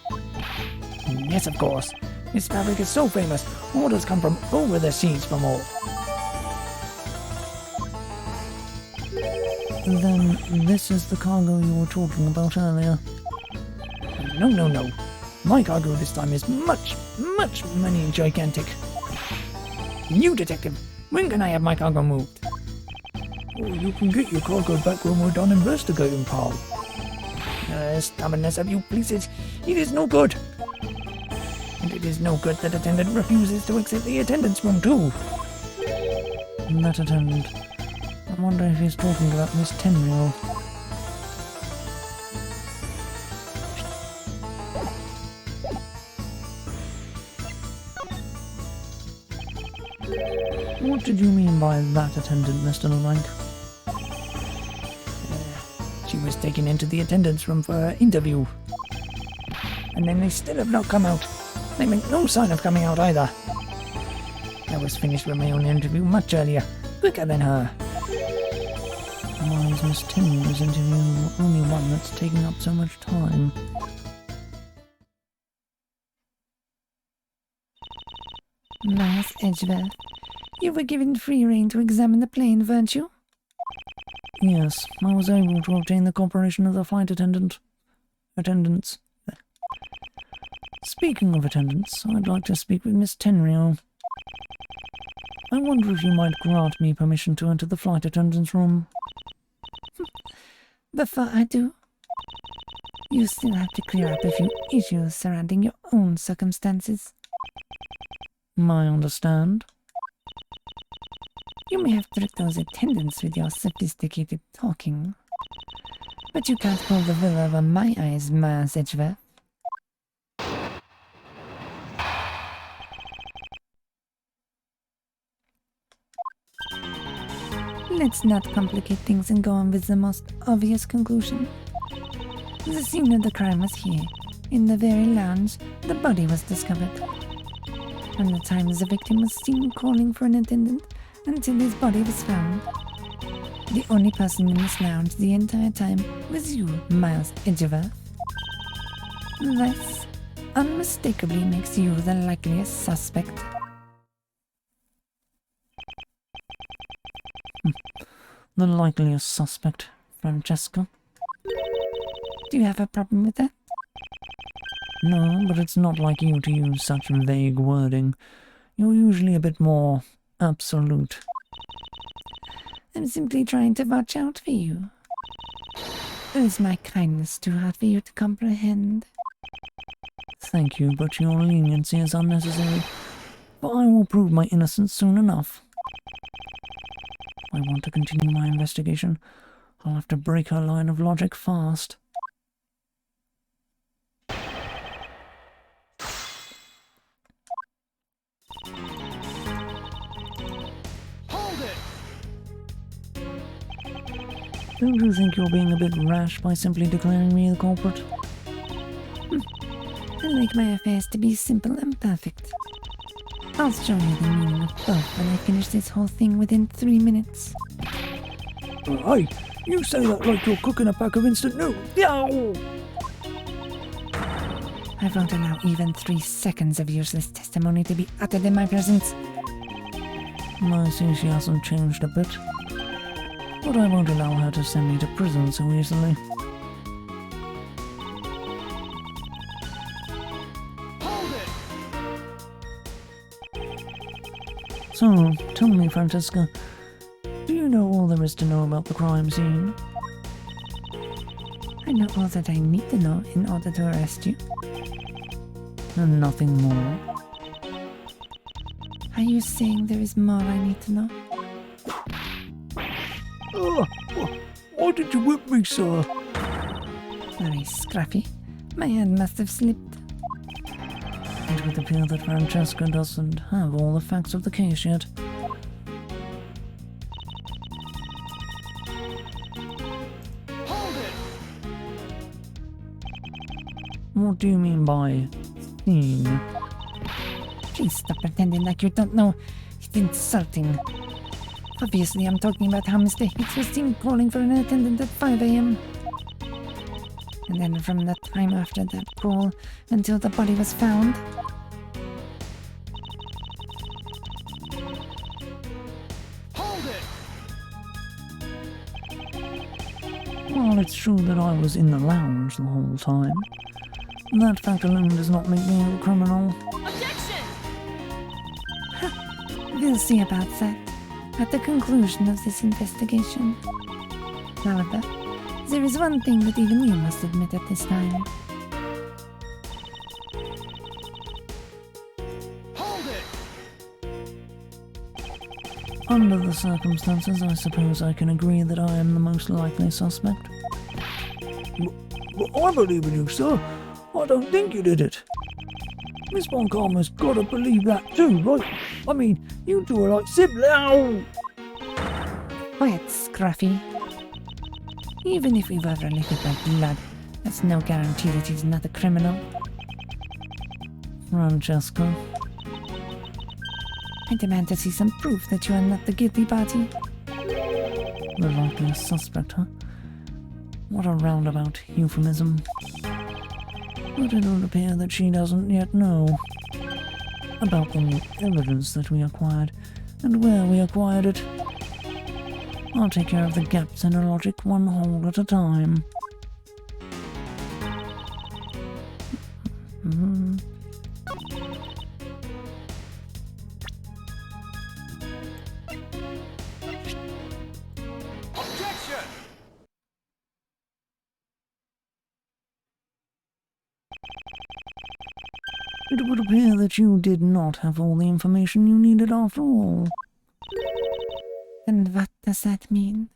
Yes, of course. This fabric is so famous, orders come from over the seas from all. Then this is the cargo you were talking about earlier. No. My cargo this time is much money gigantic. You, detective, when can I have my cargo moved? Oh, you can get your cargo back when we're done investigating, pal. Stubbornness of you polices, it is no good. And it is no good that attendant refuses to exit the attendance room too. That attendant. I wonder if he's talking about Miss Tenreal. What did you mean by that attendant, Mr. LeBlanc? She was taken into the attendance room for her interview. And then they still have not come out. They make no sign of coming out either. I was finished with my own interview much earlier, quicker than her. Why is Miss Tenreal's interview the only one that's taking up so much time? Nice, Edgeworth. You were given free rein to examine the plane, weren't you? Yes, I was able to obtain the cooperation of the flight attendants. Speaking of attendants, I'd like to speak with Miss Tenreal. I wonder if you might grant me permission to enter the flight attendant's room. Before I do, you still have to clear up a few issues surrounding your own circumstances. I understand. You may have tricked those attendants with your sophisticated talking, but you can't pull the wool over my eyes, Miles Edgeworth. Let's not complicate things and go on with the most obvious conclusion. The scene of the crime was here. In the very lounge, the body was discovered. From the time the victim was seen calling for an attendant until his body was found. The only person in this lounge the entire time was you, Miles Edgeworth. This unmistakably makes you the likeliest suspect. The likeliest suspect, Francesca. Do you have a problem with that? No, but it's not like you to use such vague wording. You're usually a bit more absolute. I'm simply trying to watch out for you. Or is my kindness too hard for you to comprehend? Thank you, but your leniency is unnecessary. But I will prove my innocence soon enough. If I want to continue my investigation, I'll have to break her line of logic fast. Don't you think you're being a bit rash by simply declaring me the culprit? I like my affairs to be simple and perfect. I'll show you the meaning of both when I finish this whole thing within 3 minutes. Hey, you say that like you're cooking a pack of instant noodles. Yow! I won't allow even 3 seconds of useless testimony to be uttered in my presence. I see she hasn't changed a bit. But I won't allow her to send me to prison so easily. So, tell me, Francesca, do you know all there is to know about the crime scene? I know all that I need to know in order to arrest you. And nothing more? Are you saying there is more I need to know? Why did you whip me, sir? Very scruffy. My hand must have slipped. It would appear that Francesca doesn't have all the facts of the case yet. What do you mean by scene? Please stop pretending like you don't know. It's insulting. Obviously, I'm talking about how Mr. Hicks was seen calling for an attendant at 5 a.m. And then from the time after that call until the body was found. Well, it's true that I was in the lounge the whole time. That fact alone does not make me a criminal. We'll see about that at the conclusion of this investigation. However, there is one thing that even you must admit at this time. Under the circumstances, I suppose I can agree that I am the most likely suspect. But I believe in you, sir. I don't think you did it. Miss Von Karma's got to believe that too, right? I mean, you two are like siblings. Ow! Quiet, Scruffy. Even if we were related by blood, that's no guarantee that he's not a criminal. Francesca, I demand to see some proof that you are not the guilty party. the likeliest suspect, huh? What a roundabout euphemism. But it would appear that she doesn't yet know about the new evidence that we acquired and where we acquired it. I'll take care of the gaps in her logic one hole at a time. It would appear that you did not have all the information you needed after all. And what does that mean?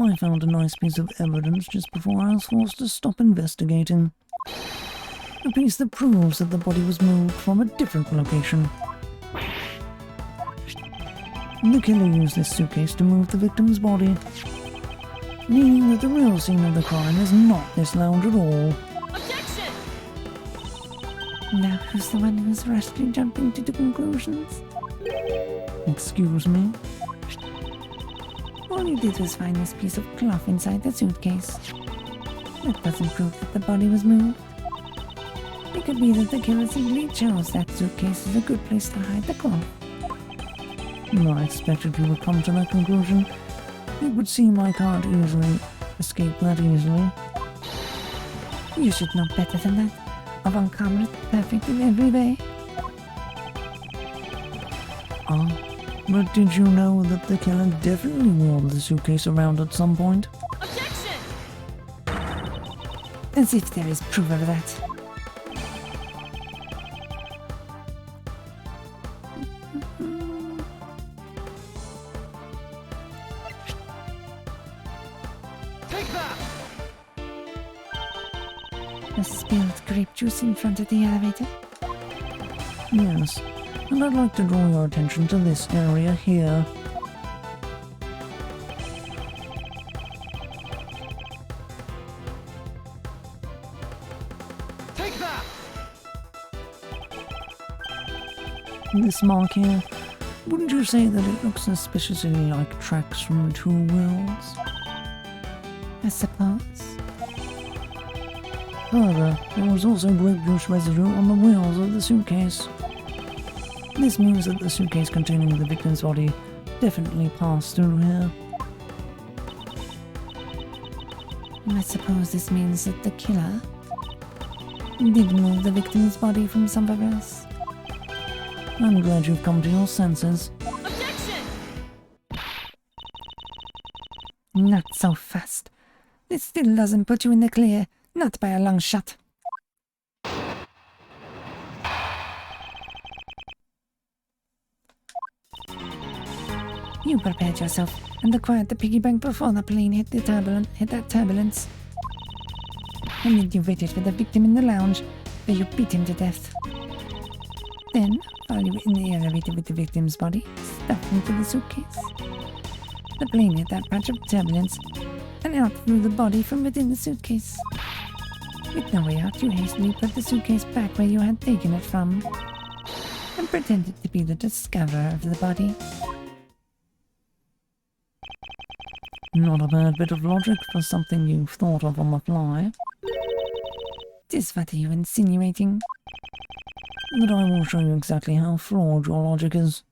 I found a nice piece of evidence just before I was forced to stop investigating. A piece that proves that the body was moved from a different location. The killer used this suitcase to move the victim's body, meaning that the real scene of the crime is not this lounge at all. Objection! Now who's the one who's rashly jumping to the conclusions? Excuse me? All you did was find this piece of cloth inside the suitcase. That doesn't prove that the body was moved. It could be that the killer simply chose that suitcase as a good place to hide the cloth. I expected you would come to that conclusion. It would seem I can't easily escape that easily. You should know better than that. Of uncommon, perfect in every way. But did you know that the killer definitely wore the suitcase around at some point? Objection! As if there is proof of that. Take that! The spilled grape juice in front of the elevator. Yes, and I'd like to draw your attention to this area here. Take that! This mark here, wouldn't you say that it looks suspiciously like tracks from 2 wheels? I suppose. Further, there was also grape juice residue on the wheels of the suitcase. This means that the suitcase containing the victim's body definitely passed through here. I suppose this means that the killer did move the victim's body from somewhere else. I'm glad you've come to your senses. Objection! Not so fast. This still doesn't put you in the clear, not by a long shot. You prepared yourself and acquired the piggy bank before the plane hit that turbulence. And then you waited for the victim in the lounge, where you beat him to death. Then, while you were in the elevator with the victim's body stuffed into the suitcase, the plane hit that patch of turbulence and out flew the body from within the suitcase. With no way out, you hastily put the suitcase back where you had taken it from and pretended to be the discoverer of the body. Not a bad bit of logic for something you've thought of on the fly. Just what are you insinuating? That I will show you exactly how flawed your logic is.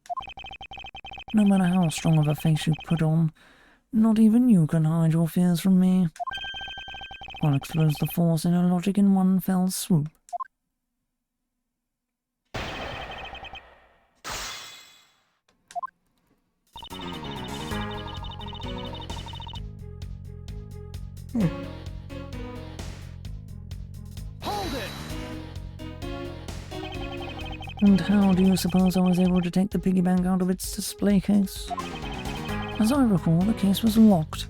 No matter how strong of a face you put on, not even you can hide your fears from me. I'll expose the force in your logic in one fell swoop. Hold it! And how do you suppose I was able to take the piggy bank out of its display case? As I recall, the case was locked.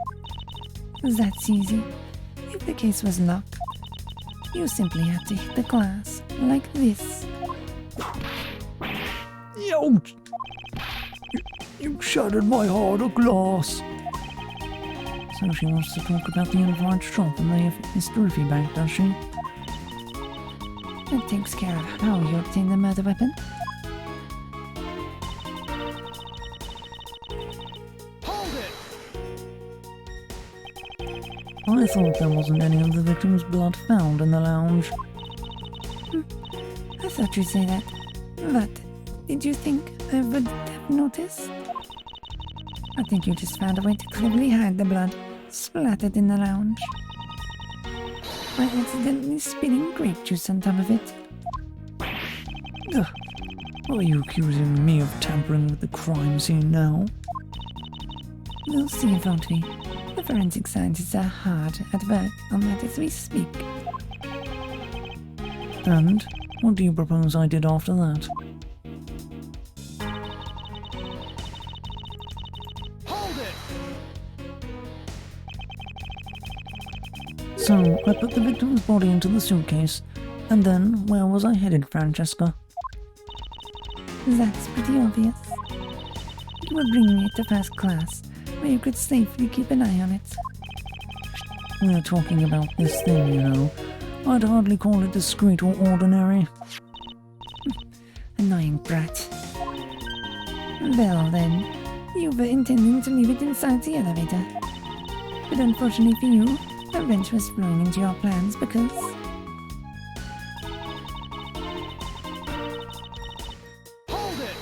That's easy. If the case was locked, you simply had to hit the glass, like this. Ouch! You shattered my heart of glass. So she wants to talk about the inside shop and the history bank, does she? That takes care of how you obtain the murder weapon. Hold it! I thought there wasn't any of the victim's blood found in the lounge. I thought you'd say that. But did you think I would have noticed? I think you just found a way to cleverly hide the blood splattered in the lounge by accidentally spilling grape juice on top of it. Ugh. Are you accusing me of tampering with the crime scene now? We'll see, won't we? The forensic scientists are hard at work on that as we speak. And What do you propose I did after that? Hold it! So, I put the victim's body into the suitcase, and then where was I headed, Francesca? That's pretty obvious. You were bringing it to first class, where you could safely keep an eye on it. We're talking about this thing, you know. I'd hardly call it discreet or ordinary. Annoying brat. Well then, you were intending to leave it inside the elevator. But unfortunately for you, a wrench was thrown into your plans because... Hold it!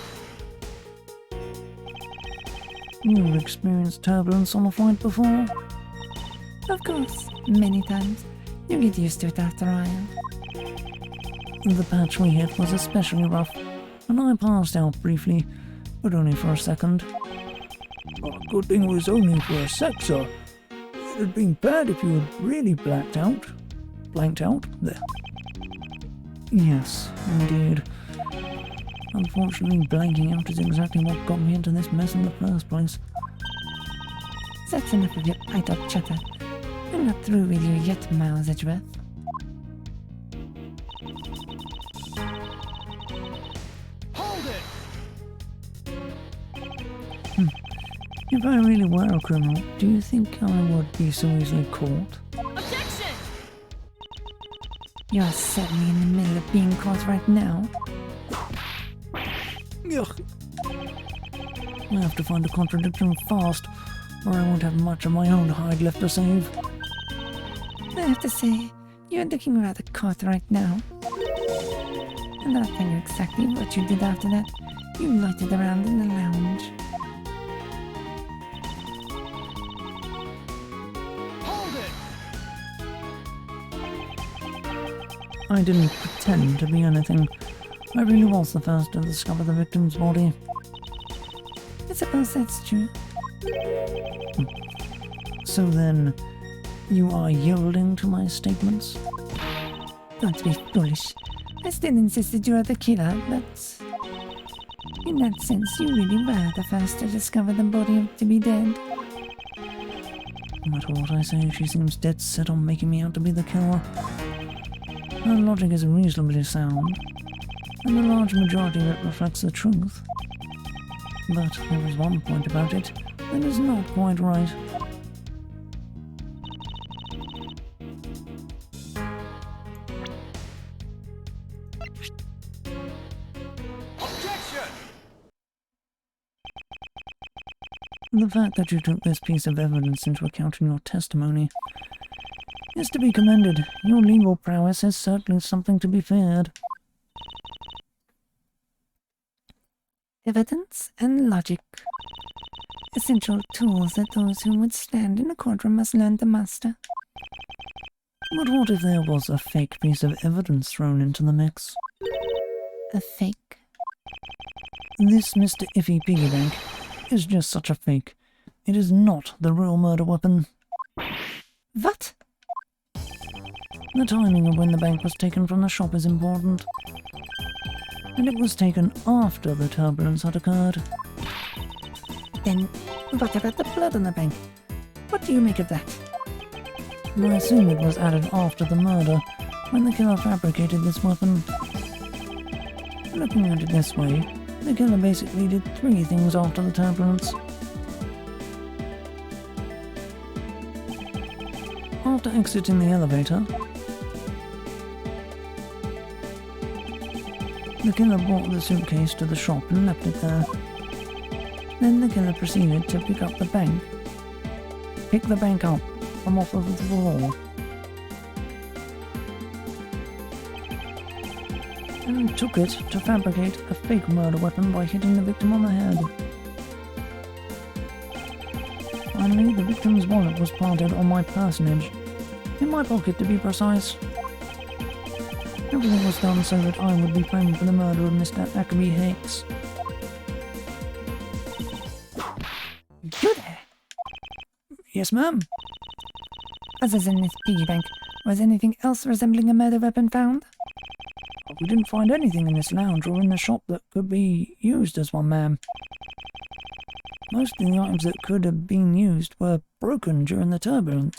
You've experienced turbulence on a flight before? Of course, many times. You get used to it after a while. The patch we hit was especially rough, and I passed out briefly, but only for a second. Oh, good thing it was only for a sec, sir. It'd have been bad if you had really blacked out. Blanked out? There. Yes, indeed. Unfortunately, blanking out is exactly what got me into this mess in the first place. That's enough of your idle chatter. I'm not through with you yet, Miles Edgeworth. Hold it! If I really were a criminal, do you think I would be so easily caught? Objection! You're certainly in the middle of being caught right now. Ugh. I have to find a contradiction fast, or I won't have much of my own hide left to save. I have to say, you're looking rather caught right now. And I'll tell you exactly what you did after that. You loitered around in the lounge. Hold it! I didn't pretend to be anything. I really was the first to discover the victim's body. I suppose that's true. So then, you are yielding to my statements? Don't be foolish. I still insisted you are the killer, but... in that sense, you really were the first to discover the body to be dead. No matter what I say, she seems dead set on making me out to be the killer. Her logic is reasonably sound, and a large majority of it reflects the truth. But there is one point about it that is not quite right. Objection! The fact that you took this piece of evidence into account in your testimony is to be commended. Your legal prowess is certainly something to be feared. Evidence and logic. Essential tools that those who would stand in a courtroom must learn to master. But what if there was a fake piece of evidence thrown into the mix? A fake? This Mr. Iffy Piggy Bank is just such a fake. It is not the real murder weapon. What? The timing of when the bank was taken from the shop is important. And it was taken after the turbulence had occurred. Then, what about the blood on the bank? What do you make of that? I assume it was added after the murder, when the killer fabricated this weapon. Looking at it this way, the killer basically did 3 things after the turbulence. After exiting the elevator, the killer brought the suitcase to the shop and left it there. Then the killer proceeded to pick up the bank. Pick the bank up from off of the floor. And took it to fabricate a fake murder weapon by hitting the victim on the head. Finally, the victim's wallet was planted on my personage. In my pocket, to be precise. Everything was done so that I would be framed for the murder of Mr. Ackerby Hicks. You there? Yes, ma'am. Other than this piggy bank, was anything else resembling a murder weapon found? We didn't find anything in this lounge or in the shop that could be used as one, ma'am. Most of the items that could have been used were broken during the turbulence.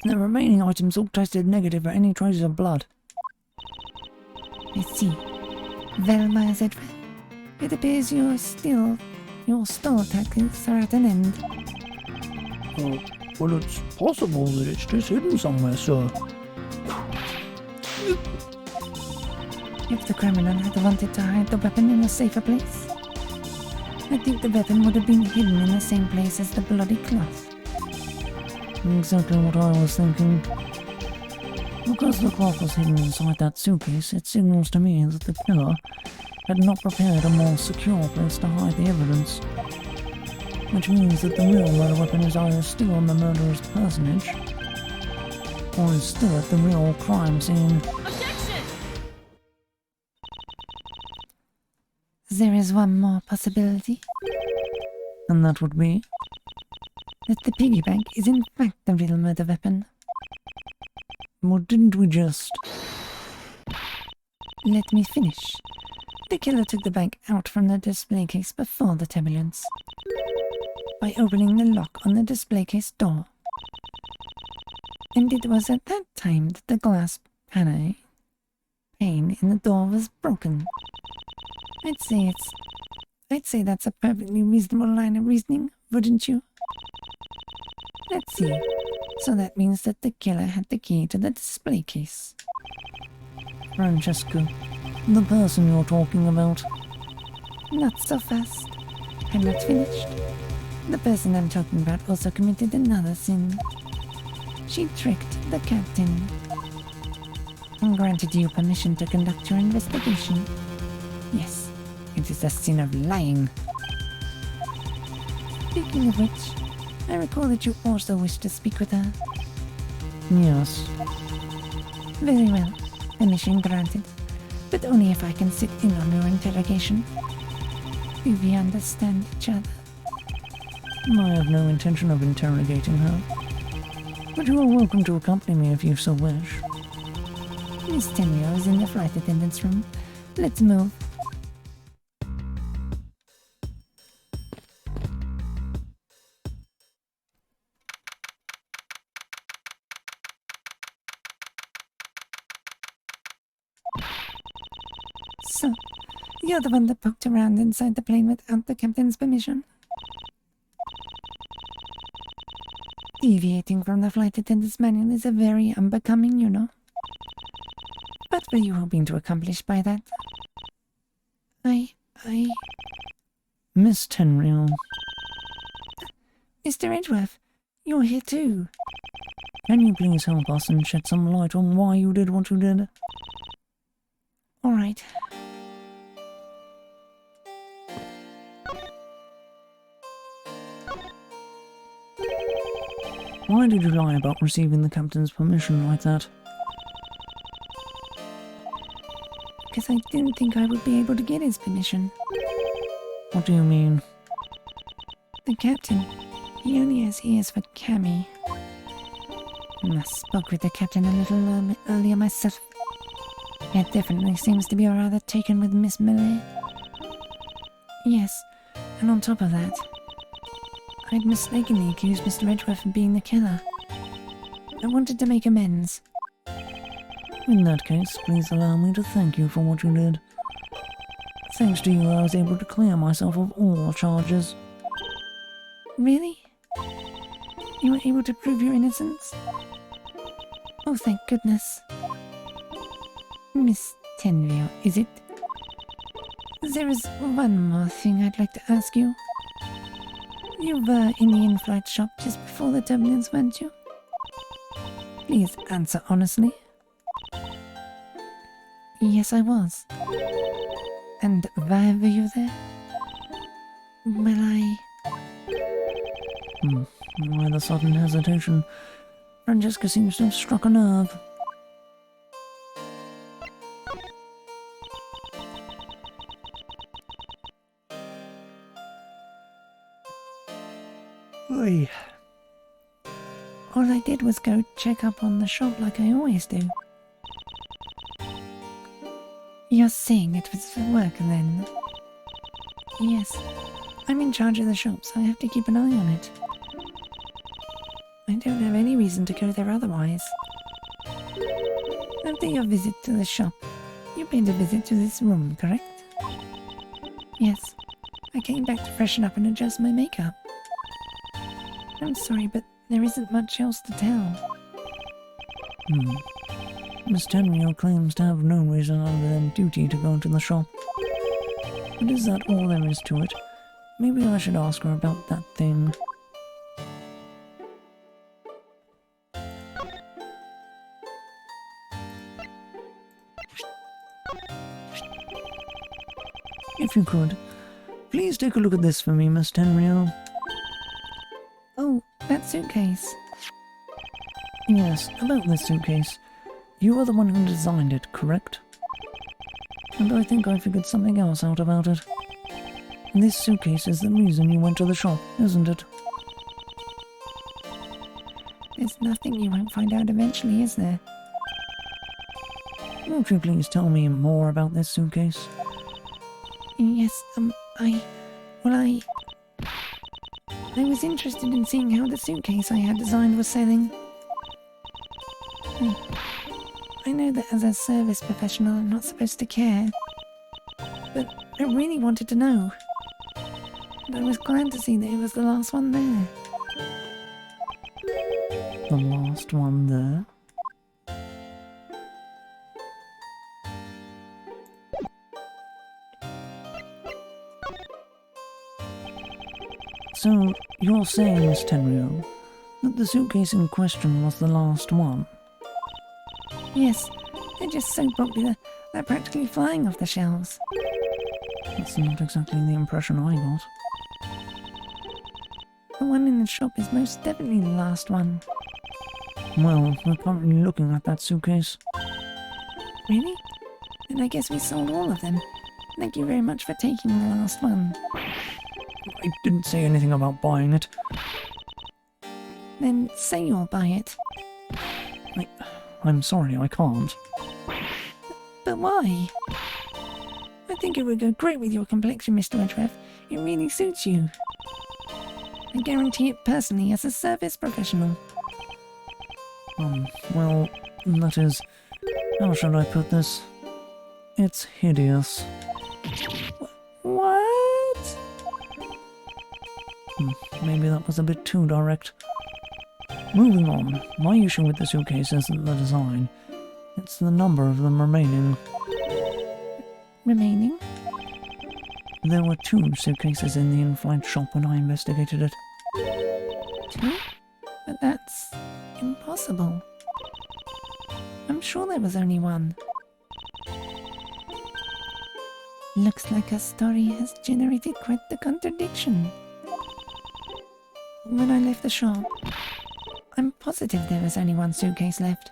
The remaining items all tested negative for any traces of blood. I see. Well, Miles Edgeworth, it appears your stall tactics are at an end. Well, it's possible that it's just hidden somewhere, sir. If the criminal had wanted to hide the weapon in a safer place, I think the weapon would have been hidden in the same place as the bloody cloth. Exactly what I was thinking. Because the cloth was hidden inside that suitcase, it signals to me that the killer had not prepared a more secure place to hide the evidence. Which means that the real murder weapon is either still on the murderer's personage, or is still at the real crime scene. Objection! There is one more possibility, And that would be? that the piggy bank is in fact the real murder weapon. Well, didn't we just... Let me finish. The killer took the bank out from the display case before the turbulence, by opening the lock on the display case door. And it was at that time that the glass pane in the door was broken. I'd say that's a perfectly reasonable line of reasoning, wouldn't you? Let's see. So that means that the killer had the key to the display case. Francesca, the person you're talking about. Not so fast. I'm not finished. The person I'm talking about also committed another sin. She tricked the captain and granted you permission to conduct your investigation. Yes, it is a sin of lying. Speaking of which, I recall that you also wish to speak with her. Yes. Very well. Permission granted. But only if I can sit in on your interrogation. Do we understand each other? I have no intention of interrogating her. But you are welcome to accompany me if you so wish. Miss Tenrio is in the flight attendant's room. Let's move. So, you're the one that poked around inside the plane without the captain's permission? Deviating from the flight attendant's manual is a very unbecoming, you know. What were you hoping to accomplish by that? Miss Tenreal, Mr. Edgeworth, you're here too. can you please help us and shed some light on why you did what you did? All right. Why did you lie about receiving the captain's permission like that? Because I didn't think I would be able to get his permission. What do you mean? The captain, he only has ears for Cammy. I spoke with the captain a little earlier myself. It definitely seems to be rather taken with Miss Millie. Yes, and on top of that, I'd mistakenly accused Mr. Edgeworth of being the killer. I wanted to make amends. In that case, please allow me to thank you for what you did. Thanks to you, I was able to clear myself of all charges. Really? You were able to prove your innocence? Oh, thank goodness. Miss Tenville, is it? There is one more thing I'd like to ask you. You were in the in-flight shop just before the turbulence, weren't you? Please answer honestly. Yes, I was. And why were you there? Well, Why the sudden hesitation? Francesca seems to have struck a nerve. Oi, all I did was go check up on the shop like I always do. You're saying it was for work then? Yes. I'm in charge of the shop, so I have to keep an eye on it. I don't have any reason to go there otherwise. After your visit to the shop, you paid a visit to this room, correct? Yes. I came back to freshen up and adjust my makeup. I'm sorry, but there isn't much else to tell. Miss Tenrio claims to have no reason other than duty to go to the shop. But is that all there is to it? Maybe I should ask her about that thing. If you could, please take a look at this for me, Miss Tenrio. Oh, that suitcase. Yes, about this suitcase. You are the one who designed it, correct? And I think I figured something else out about it. This suitcase is the reason you went to the shop, isn't it? There's nothing you won't find out eventually, is there? Won't you please tell me more about this suitcase? Yes, I was interested in seeing how the suitcase I had designed was selling. I know that as a service professional I'm not supposed to care, but I really wanted to know. And I was glad to see that it was the last one there. The last one there? So, you're saying, Miss Tenrio, that the suitcase in question was the last one? Yes, they're just so popular, they're practically flying off the shelves. That's not exactly the impression I got. The one in the shop is most definitely the last one. Well, we're currently looking at that suitcase. Really? Then I guess we sold all of them. Thank you very much for taking the last one. I didn't say anything about buying it. Then say you'll buy it. I'm sorry, I can't. But why? I think it would go great with your complexion, Mr. Edgeworth. It really suits you. I guarantee it personally as a service professional. Well, that is... how should I put this? It's hideous. What? Maybe that was a bit too direct. Moving on, my issue with the suitcase isn't the design. It's the number of them remaining. Remaining? There were 2 suitcases in the in-flight shop when I investigated it. 2? But that's impossible. I'm sure there was only 1. Looks like our story has generated quite the contradiction. When I left the shop, I'm positive there was only 1 suitcase left.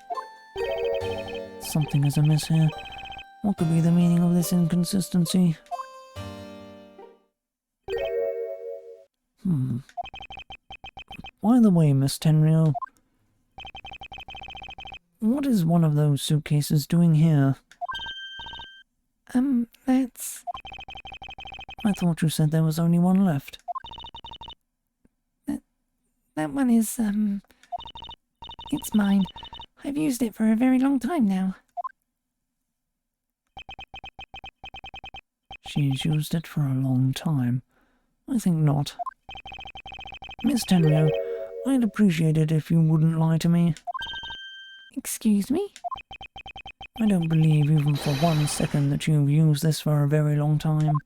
Something is amiss here. What could be the meaning of this inconsistency? By the way, Miss Tenrio, what is one of those suitcases doing here? That's... I thought you said there was only 1 left. That one is, it's mine. I've used it for a very long time now. She's used it for a long time. I think not. Miss Tenrio, I'd appreciate it if you wouldn't lie to me. Excuse me? I don't believe even for 1 second that you've used this for a very long time.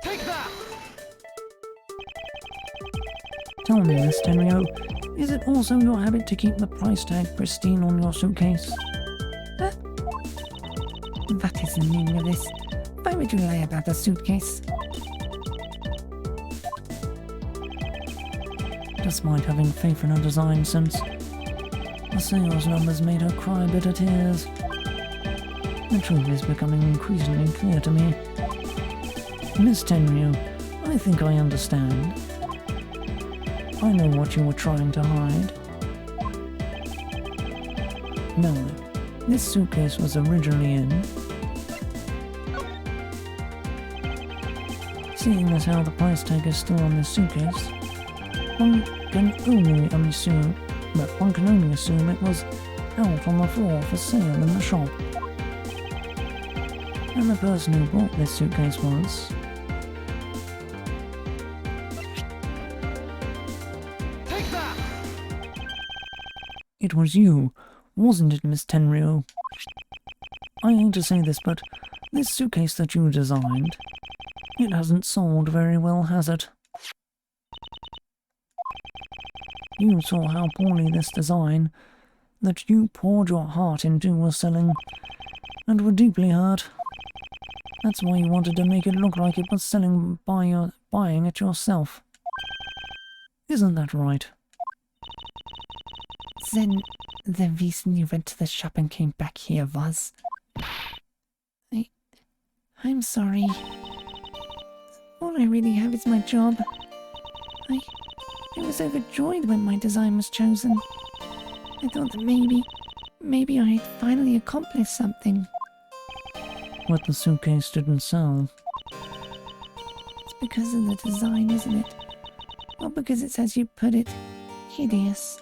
Take that! Tell me, Miss Tenrio, is it also your habit to keep the price tag pristine on your suitcase? That is the meaning of this. Why would you lie about a suitcase? Despite having faith in her design sense, the sales numbers made her cry bitter tears. The truth is becoming increasingly clear to me. Miss Tenrio, I think I understand. I know what you were trying to hide. Melanie, this suitcase was originally in. Seeing as how the price tag is still on this suitcase, one can only assume it was out on the floor for sale in the shop. And the person who bought this suitcase was... Take that! It was you, wasn't it, Miss Tenryo? I hate to say this, but this suitcase that you designed, it hasn't sold very well, has it? You saw how poorly this design that you poured your heart into was selling, and were deeply hurt. That's why you wanted to make it look like it was selling by buying it yourself. Isn't that right? Then the reason you went to the shop and came back here was... I'm sorry. All I really have is my job. I was overjoyed when my design was chosen. I thought that maybe I had finally accomplished something. But the suitcase didn't sell. It's because of the design, isn't it? Or because it's, as you put it, hideous.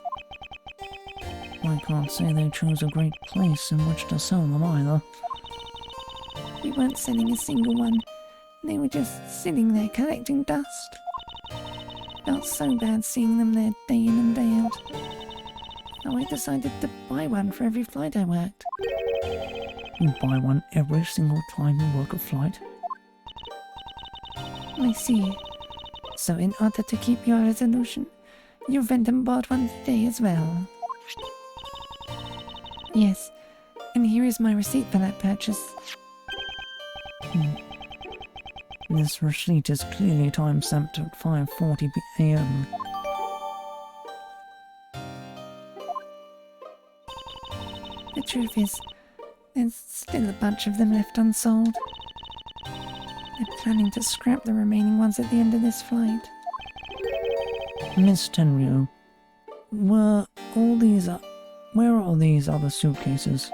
I can't say they chose a great place in which to sell them either. We weren't selling a single one. They were just sitting there collecting dust. Felt so bad seeing them there day in and day out. So I decided to buy one for every flight I worked. You buy one every single time you work a flight? I see. So in order to keep your resolution, you went and bought one today as well. Yes, and here is my receipt for that purchase. This receipt is clearly time-stamped at 5:40 AM. The truth is, there's still a bunch of them left unsold. They're planning to scrap the remaining ones at the end of this flight. Miss Tenryo, where are all these other suitcases?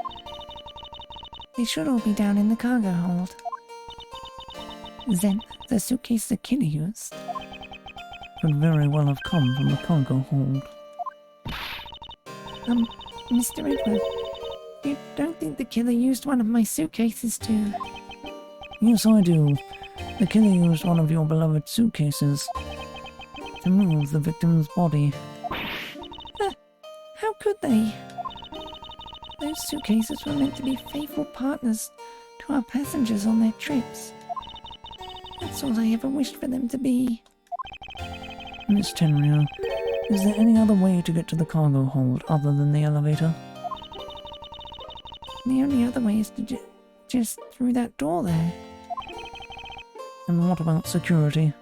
They should all be down in the cargo hold. Then, the suitcase the killer used. Could very well have come from the cargo hold. Mr. Edgeworth, you don't think the killer used one of my suitcases to... Yes, I do. The killer used one of your beloved suitcases to move the victim's body. How could they? Those suitcases were meant to be faithful partners to our passengers on their trips. That's all I ever wished for them to be. Miss Tenryo, is there any other way to get to the cargo hold other than the elevator? The only other way is to just through that door there. And what about security?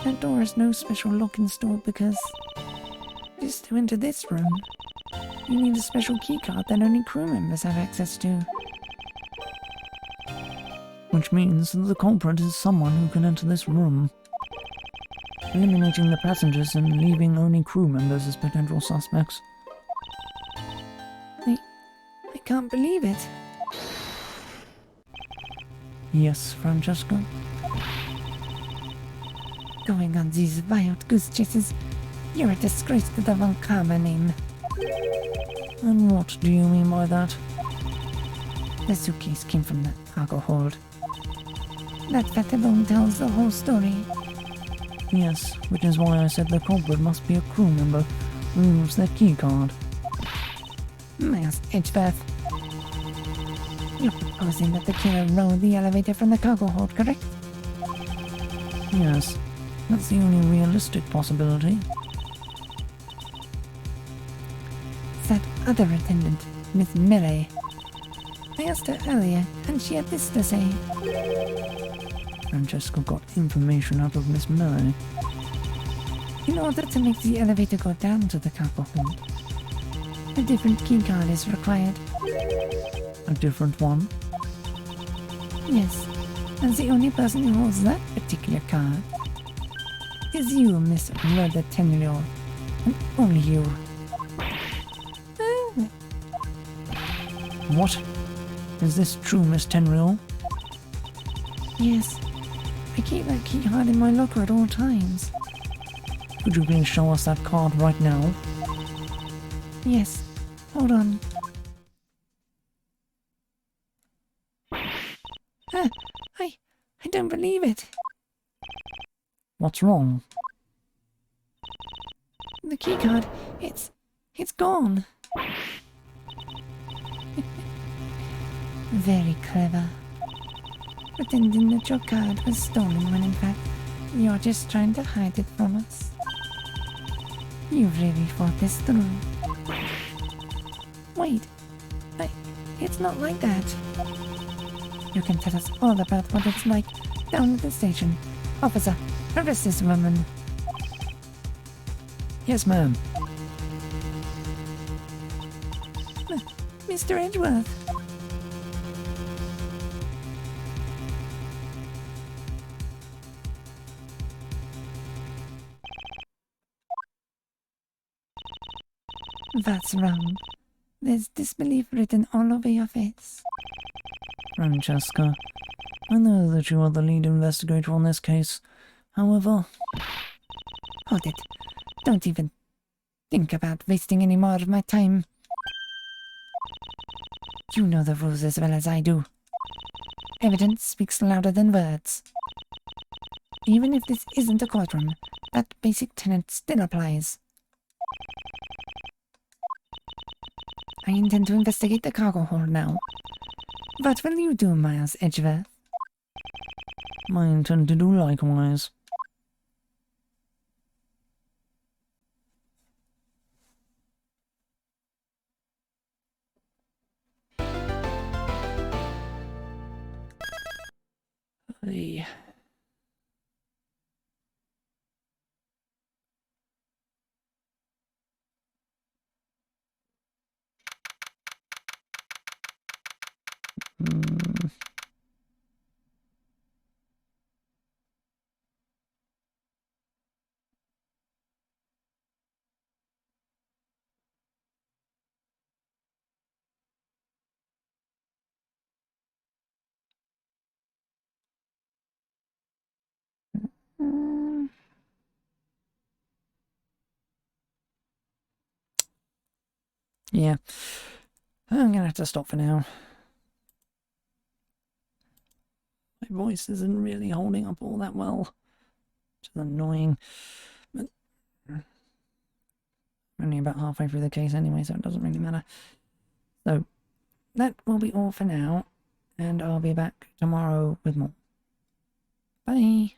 That door has no special lock installed because... just to enter this room, you need a special keycard that only crew members have access to. Which means that the culprit is someone who can enter this room, eliminating the passengers and leaving only crew members as potential suspects. I can't believe it. Yes, Francesca? Going on these wild goose chases, you're a disgrace to the Von Karma name. And what do you mean by that? The suitcase came from the cargo hold. That fact alone tells the whole story. Yes, which is why I said the culprit must be a crew member who used their keycard. Miles Edgeworth. You're proposing that the killer rode the elevator from the cargo hold, correct? Yes, that's the only realistic possibility. That other attendant, Miss Millay. I asked her earlier, and she had this to say. Francesca got information out of Miss Millay. In order to make the elevator go down to the cargo hold, a different keycard is required. A different one? Yes, and the only person who holds that particular card is you, Miss Murder Tenure. And only you. What? Is this true, Miss Tenreal? Yes. I keep that key card in my locker at all times. Could you please show us that card right now? Yes. Hold on. I don't believe it. What's wrong? The key card, it's gone. Very clever. Pretending that your card was stolen when in fact you're just trying to hide it from us. You really thought this through. Wait, it's not like that. You can tell us all about what it's like down at the station. Officer, arrest this woman. Yes, ma'am. Mr. Edgeworth. That's wrong. There's disbelief written all over your face. Francesca, I know that you are the lead investigator on this case. However... Hold it. Don't even think about wasting any more of my time. You know the rules as well as I do. Evidence speaks louder than words. Even if this isn't a courtroom, that basic tenet still applies. I intend to investigate the cargo hold now. What will you do, Miles Edgeworth? I intend to do likewise. Hey. Yeah. I'm gonna have to stop for now. My voice isn't really holding up all that well. Which is annoying. But I'm only about halfway through the case anyway, so it doesn't really matter. So, that will be all for now. And I'll be back tomorrow with more. Bye!